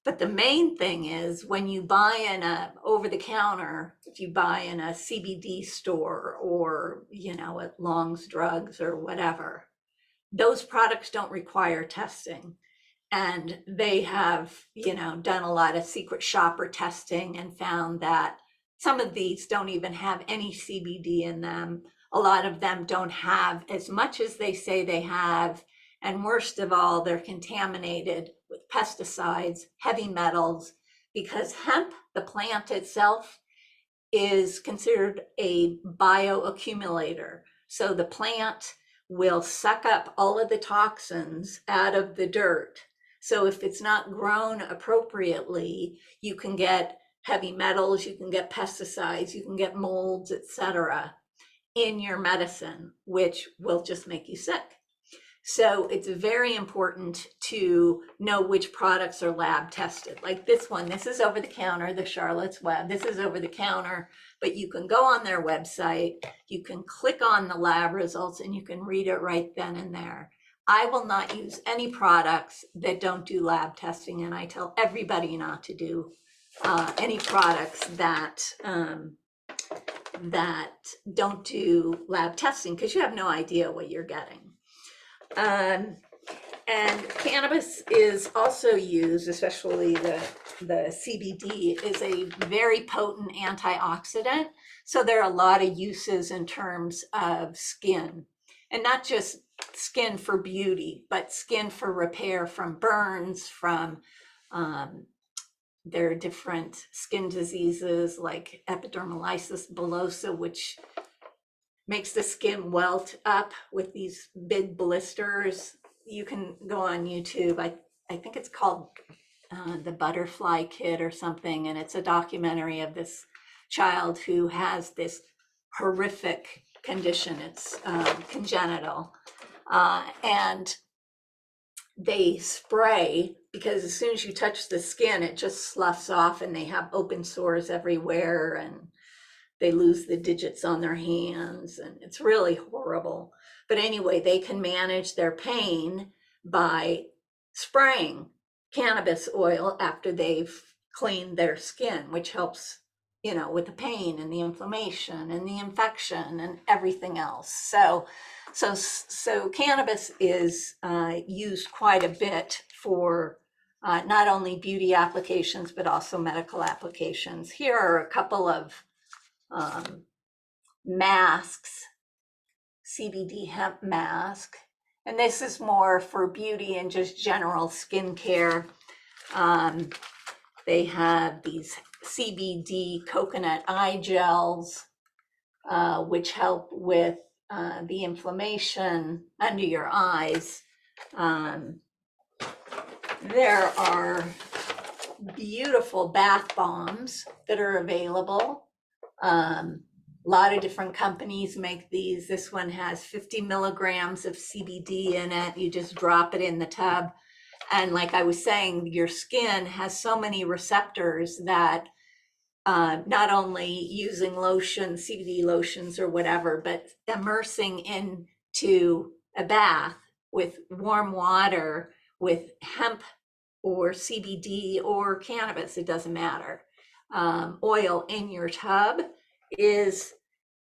But the main thing is when you buy in a over-the-counter, if you buy in a CBD store or, at Long's Drugs or whatever, those products don't require testing. And they have, done a lot of secret shopper testing and found that some of these don't even have any CBD in them. A lot of them don't have as much as they say they have. And worst of all, they're contaminated with pesticides, heavy metals, because hemp, the plant itself, is considered a bioaccumulator. So the plant will suck up all of the toxins out of the dirt. So if it's not grown appropriately, you can get heavy metals, you can get pesticides, you can get molds, etc., in your medicine, which will just make you sick. So it's very important to know which products are lab tested. Like this one, this is over the counter, the Charlotte's Web. This is over the counter, but you can go on their website, you can click on the lab results, and you can read it right then and there. I will not use any products that don't do lab testing, and I tell everybody not to do any products that don't do lab testing, because you have no idea what you're getting. And cannabis is also used, especially the the CBD is a very potent antioxidant. So there are a lot of uses in terms of skin, and not just skin for beauty, but skin for repair from burns, from there are different skin diseases like epidermolysis bullosa, which makes the skin welt up with these big blisters. You can go on YouTube. I think it's called The Butterfly Kid or something, and it's a documentary of this child who has this horrific condition. It's congenital, and they spray, because as soon as you touch the skin, it just sloughs off, and they have open sores everywhere, and they lose the digits on their hands, and it's really horrible. But anyway, they can manage their pain by spraying cannabis oil after they've cleaned their skin, which helps, with the pain and the inflammation and the infection and everything else. So cannabis is used quite a bit for not only beauty applications, but also medical applications. Here are a couple of masks, CBD hemp mask, and this is more for beauty and just general skincare. They have these CBD coconut eye gels, which help with the inflammation under your eyes. There are beautiful bath bombs that are available. A lot of different companies make these. This one has 50 milligrams of CBD in it. You just drop it in the tub. And like I was saying, your skin has so many receptors that not only using lotions, CBD lotions or whatever, but immersing into a bath with warm water with hemp or CBD or cannabis, it doesn't matter, oil in your tub is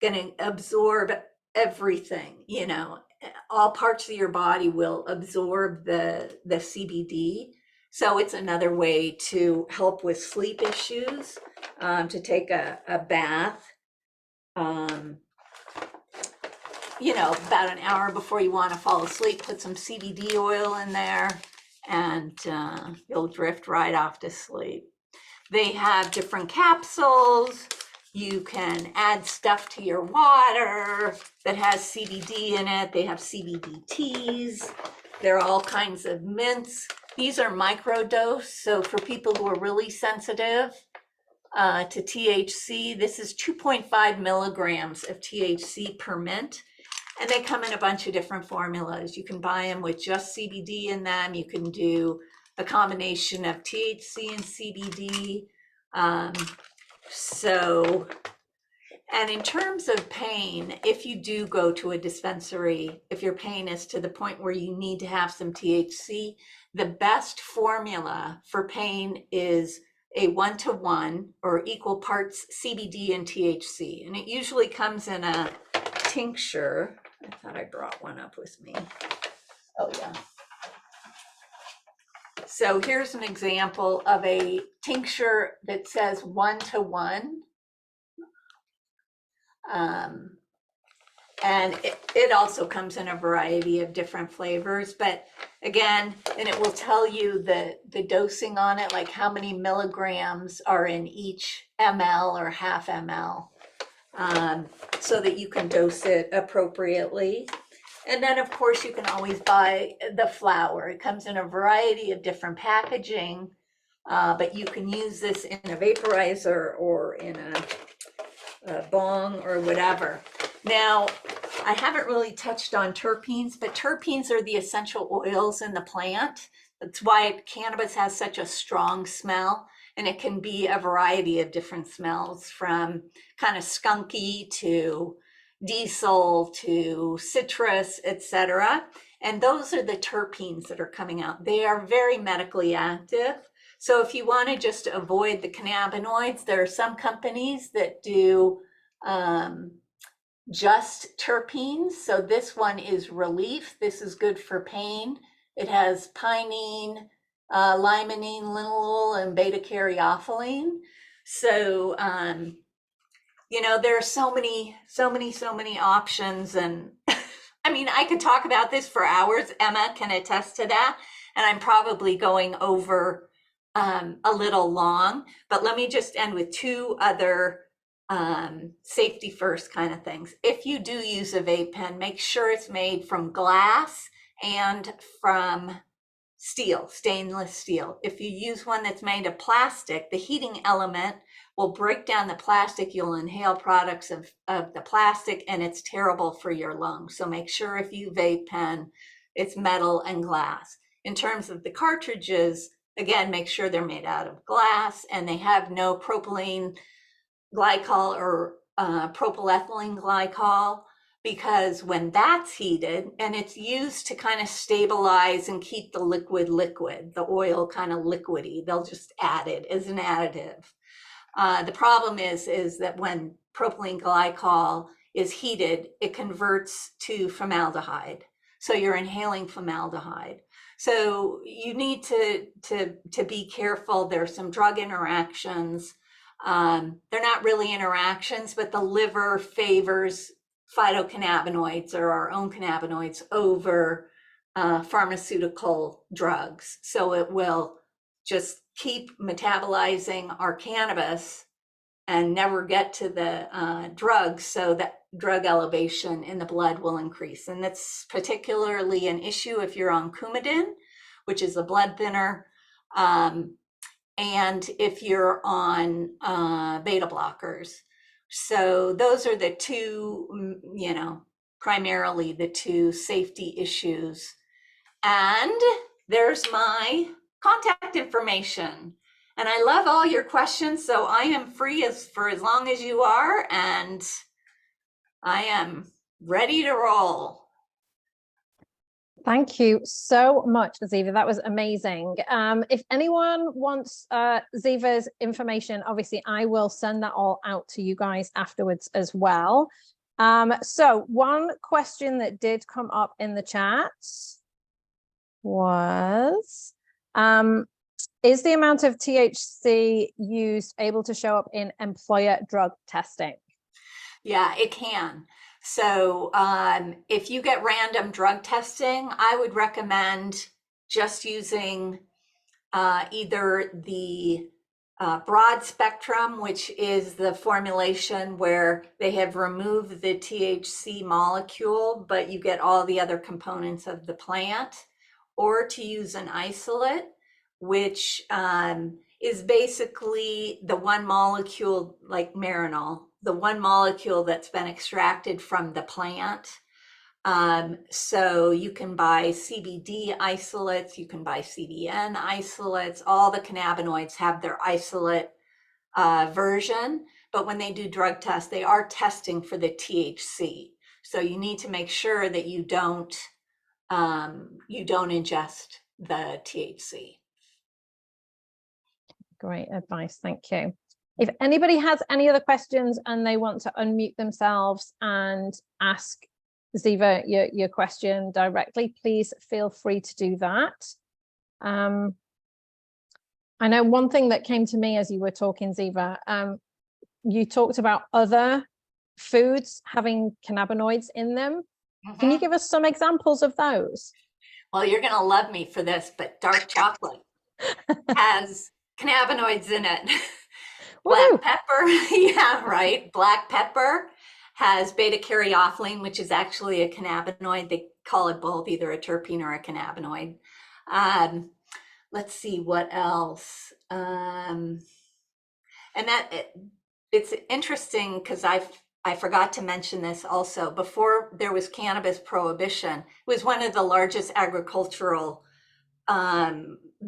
going to absorb everything. All parts of your body will absorb the CBD. So it's another way to help with sleep issues, to take a bath, about an hour before you want to fall asleep, put some CBD oil in there, and you'll drift right off to sleep. They have different capsules. You can add stuff to your water that has CBD in it. They have CBD teas. There are all kinds of mints. These are microdose, so for people who are really sensitive to THC, this is 2.5 milligrams of THC per mint. And they come in a bunch of different formulas. You can buy them with just CBD in them. You can do a combination of THC and CBD. And in terms of pain, if you do go to a dispensary, if your pain is to the point where you need to have some THC, the best formula for pain is a 1-to-1 or equal parts CBD and THC. And it usually comes in a tincture. I thought I brought one up with me. Oh yeah. So here's an example of a tincture that says 1-to-1. And it also comes in a variety of different flavors, but again, and it will tell you the dosing on it, like how many milligrams are in each ml or half ml, so that you can dose it appropriately. And then of course you can always buy the flower. It comes in a variety of different packaging, but you can use this in a vaporizer or in a bong or whatever. Now, I haven't really touched on terpenes, but terpenes are the essential oils in the plant. That's why cannabis has such a strong smell, and it can be a variety of different smells, from kind of skunky to diesel to citrus, etc. And those are the terpenes that are coming out. They are very medically active. So if you want to just avoid the cannabinoids, there are some companies that do just terpenes. So this one is Relief. This is good for pain. It has pinene, limonene, linalool, and beta-caryophyllene. So, there are so many options. And I mean, I could talk about this for hours. Emma can attest to that. And I'm probably going over a little long, but let me just end with two other safety first kind of things. If you do use a vape pen, make sure it's made from glass and from steel, stainless steel. If you use one that's made of plastic, the heating element will break down the plastic. You'll inhale products of the plastic, and it's terrible for your lungs. So make sure if you vape pen, it's metal and glass. In terms of the cartridges, again, make sure they're made out of glass and they have no propylene glycol or propylethylene glycol, because when that's heated, and it's used to kind of stabilize and keep the liquid, the oil kind of liquidy, they'll just add it as an additive. The problem is that when propylene glycol is heated, it converts to formaldehyde. So you're inhaling formaldehyde. So you need to be careful. There's some drug interactions. They're not really interactions, but the liver favors phytocannabinoids or our own cannabinoids over pharmaceutical drugs. So it will just keep metabolizing our cannabis and never get to the drugs, so that drug elevation in the blood will increase. And that's particularly an issue if you're on Coumadin, which is a blood thinner, and if you're on beta blockers. So those are the two, primarily the two safety issues. And there's my contact information. And I love all your questions, so I am free for as long as you are, and I am ready to roll. Thank you so much, Ziva. That was amazing. If anyone wants Ziva's information, obviously I will send that all out to you guys afterwards as well. So one question that did come up in the chat was, is the amount of THC used able to show up in employer drug testing? Yeah, it can. So if you get random drug testing, I would recommend just using either the broad spectrum, which is the formulation where they have removed the THC molecule, but you get all the other components of the plant, or to use an isolate, which is basically the one molecule, like Marinol, the one molecule that's been extracted from the plant. So you can buy CBD isolates, you can buy CBN isolates. All the cannabinoids have their isolate version, but when they do drug tests, they are testing for the THC. So you need to make sure that you don't ingest the THC. Great advice, thank you. If anybody has any other questions and they want to unmute themselves and ask Ziva your question directly, please feel free to do that. I know one thing that came to me as you were talking, Ziva, you talked about other foods having cannabinoids in them. Mm-hmm. Can you give us some examples of those? Well, you're going to love me for this, but dark chocolate has cannabinoids in it. Black pepper, yeah, right. Black pepper has beta-caryophyllene, which is actually a cannabinoid. They call it both, either a terpene or a cannabinoid. Let's see what else. And it's interesting because I forgot to mention this also. Before there was cannabis prohibition, it was one of the largest agricultural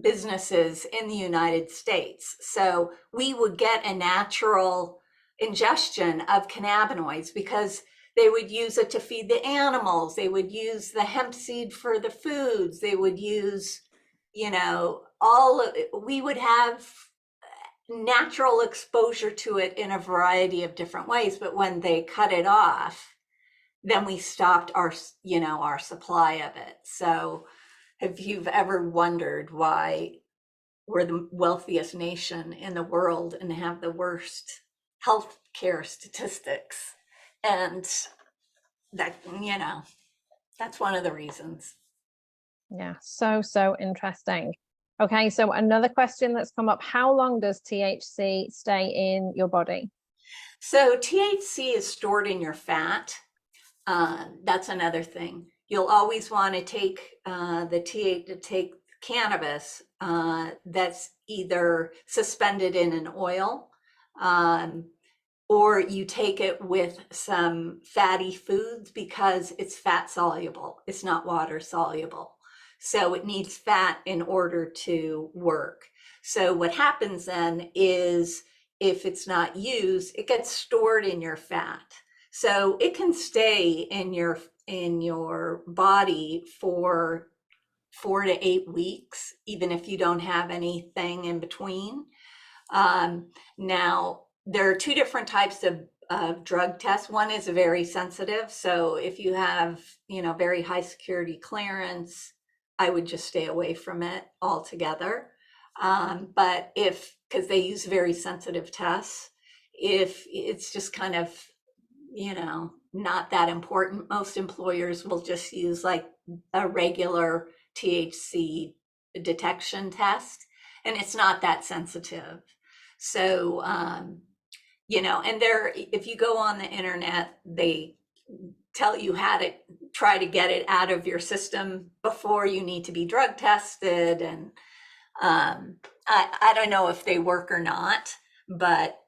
businesses in the United States. So we would get a natural ingestion of cannabinoids because they would use it to feed the animals. They would use the hemp seed for the foods. They would use, we would have natural exposure to it in a variety of different ways. But when they cut it off, then we stopped our supply of it. So if you've ever wondered why we're the wealthiest nation in the world and have the worst healthcare statistics. And that, that's one of the reasons. Yeah, so interesting. Okay, so another question that's come up, how long does THC stay in your body? So THC is stored in your fat. That's another thing. You'll always want to take take cannabis that's either suspended in an oil, or you take it with some fatty foods because it's fat soluble. It's not water soluble. So it needs fat in order to work. So what happens then is if it's not used, it gets stored in your fat. So it can stay in your body for 4 to 8 weeks, even if you don't have anything in between. Now, there are two different types of drug tests. One is very sensitive. So if you have, very high security clearance, I would just stay away from it altogether. But because they use very sensitive tests, if it's just kind of, not that important, most employers will just use like a regular THC detection test, and it's not that sensitive. So, and if you go on the internet, they tell you how to try to get it out of your system before you need to be drug tested. And I don't know if they work or not, but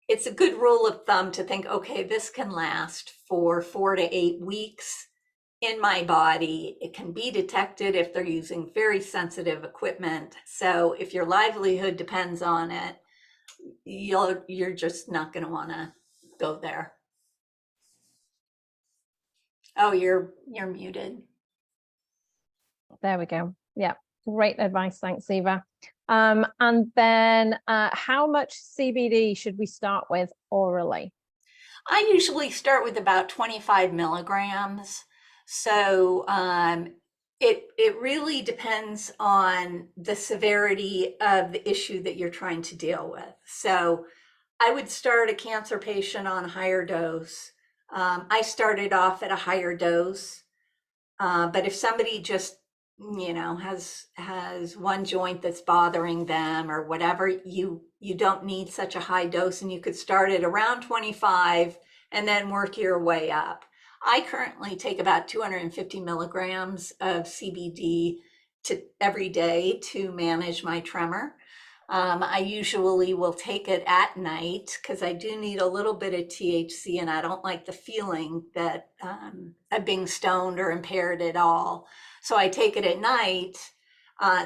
it's a good rule of thumb to think, okay, this can last for 4 to 8 weeks in my body. It can be detected if they're using very sensitive equipment. So if your livelihood depends on it, you're just not going to want to go there. Oh, you're muted. There we go. Yeah, great advice. Thanks, Eva. And then how much CBD should we start with orally? I usually start with about 25 milligrams. So it really depends on the severity of the issue that you're trying to deal with. So I would start a cancer patient on a higher dose. I started off at a higher dose, but if somebody just has one joint that's bothering them or whatever, you don't need such a high dose, and you could start at around 25 and then work your way up. I currently take about 250 milligrams of CBD every day to manage my tremor. I usually will take it at night because I do need a little bit of THC, and I don't like the feeling that of being stoned or impaired at all. So I take it at night.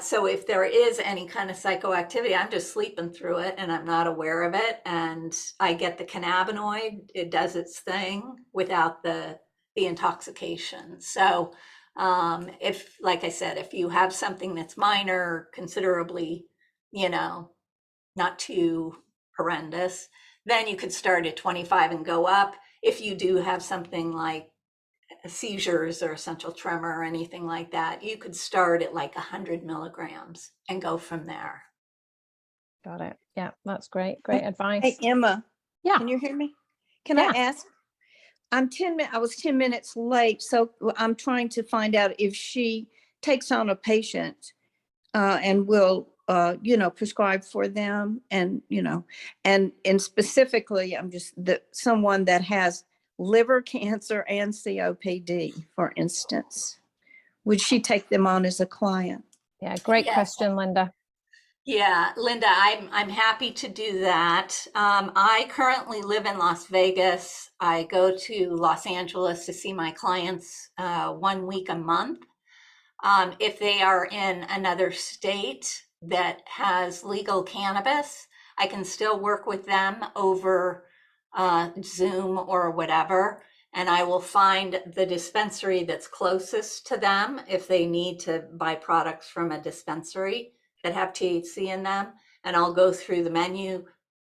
So if there is any kind of psychoactivity, I'm just sleeping through it and I'm not aware of it. And I get the cannabinoid, it does its thing without the intoxication. So if, like I said, if you have something that's minor, considerably, not too horrendous, then you could start at 25 and go up. If you do have something like seizures or essential tremor or anything like that, you could start at like 100 milligrams and go from there. Got it. Yeah, that's great. Great advice. Hey, Emma. Yeah. Can you hear me? Can Yeah. I ask? I was 10 minutes late, so I'm trying to find out if she takes on a patient and will, prescribe for them, and specifically, I'm just someone that has liver cancer and COPD, for instance. Would she take them on as a client? Yeah, great Yes. question, Linda. Yeah, Linda, I'm happy to do that. I currently live in Las Vegas. I go to Los Angeles to see my clients 1 week a month. If they are in another state that has legal cannabis, I can still work with them over Zoom or whatever, and I will find the dispensary that's closest to them if they need to buy products from a dispensary that have THC in them, and I'll go through the menu,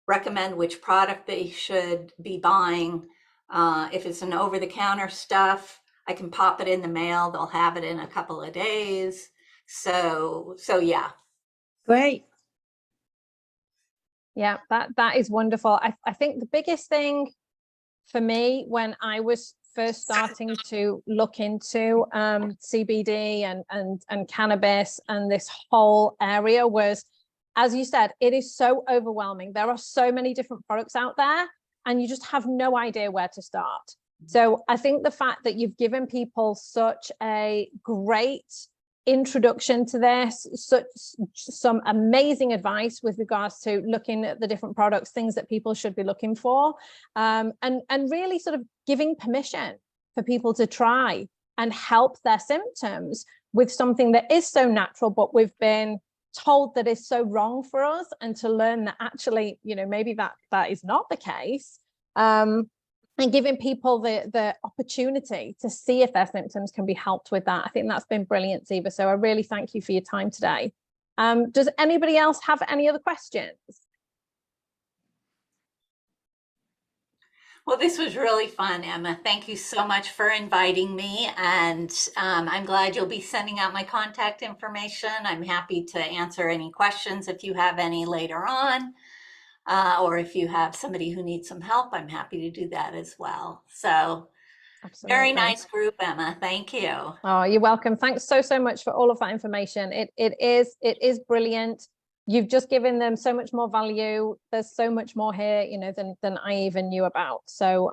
recommend which product they should be buying. If it's an over-the-counter stuff, I can pop it in the mail. They'll have it in a couple of days. So yeah. Great. Yeah, that is wonderful. I think the biggest thing for me when I was first starting to look into CBD and cannabis and this whole area was, as you said, it is so overwhelming. There are so many different products out there and you just have no idea where to start. So I think the fact that you've given people such a great introduction to this, some amazing advice with regards to looking at the different products, things that people should be looking for, and really sort of giving permission for people to try and help their symptoms with something that is so natural, but we've been told that is so wrong for us, and to learn that actually, you know, maybe that is not the case. And giving people the opportunity to see if their symptoms can be helped with that. I think that's been brilliant, Ziva. So I really thank you for your time today. Does anybody else have any other questions? Well, this was really fun, Emma. Thank you so much for inviting me. And I'm glad you'll be sending out my contact information. I'm happy to answer any questions if you have any later on. Or if you have somebody who needs some help, I'm happy to do that as well. So Absolutely. very nice group, Emma. Thank you. Oh, you're welcome. Thanks so much for all of that information. It is brilliant. You've just given them so much more value. There's so much more here, you know, than I even knew about. So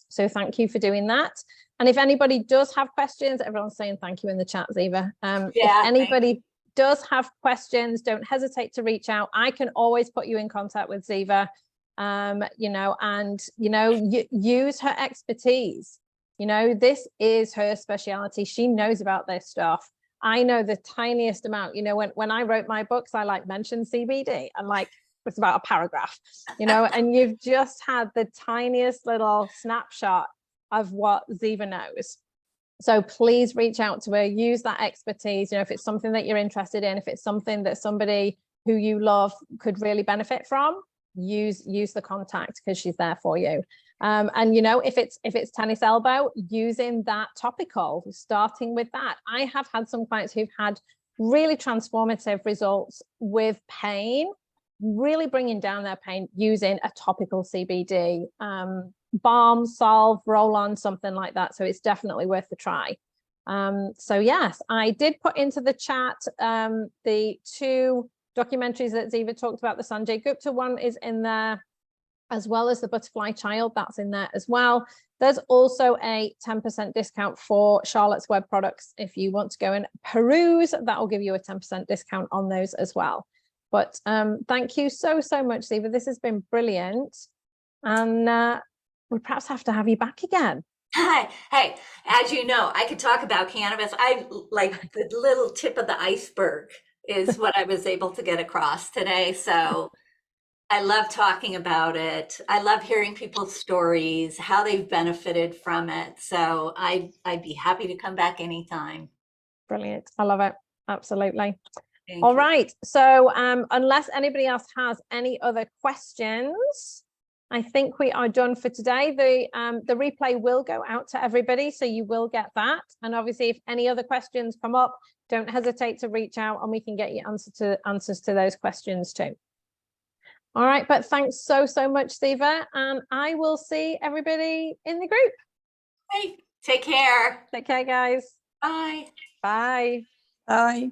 so thank you for doing that. And if anybody does have questions, everyone's saying thank you in the chat, Ziva. If anybody does have questions, don't hesitate to reach out. I can always put you in contact with Ziva, you know, and, you know, use her expertise. You know, this is her speciality. She knows about this stuff. I know the tiniest amount. You know, when I wrote my books, I like mentioned CBD and like it's about a paragraph, you know, and you've just had the tiniest little snapshot of what Ziva knows. So please reach out to her, use that expertise. You know, if it's something that you're interested in, if it's something that somebody who you love could really benefit from, use the contact because she's there for you. And you know, if it's tennis elbow, using that topical, starting with that. I have had some clients who've had really transformative results with pain, really bringing down their pain using a topical CBD balm, salve, roll on, something like that. So it's definitely worth the try. So yes, I did put into the chat the 2 documentaries that Ziva talked about. The Sanjay Gupta one is in there, as well as the Butterfly Child, that's in there as well. There's also a 10% discount for Charlotte's Web products. If you want to go and peruse, that will give you a 10% discount on those as well. But thank you so much, Ziva. This has been brilliant. And we perhaps have to have you back again. Hey, as you know, I could talk about cannabis. I like the little tip of the iceberg is what I was able to get across today. So I love talking about it. I love hearing people's stories, how they've benefited from it. So I'd be happy to come back anytime. Brilliant. I love it. Absolutely. Thank All you. right. So unless anybody else has any other questions, I think we are done for today. The replay will go out to everybody, so you will get that. And obviously, if any other questions come up, don't hesitate to reach out and we can get you answers to those questions too. All right, but thanks so much, Ziva, and I will see everybody in the group. Hey, take care. Take care, guys. Bye. Bye. Bye.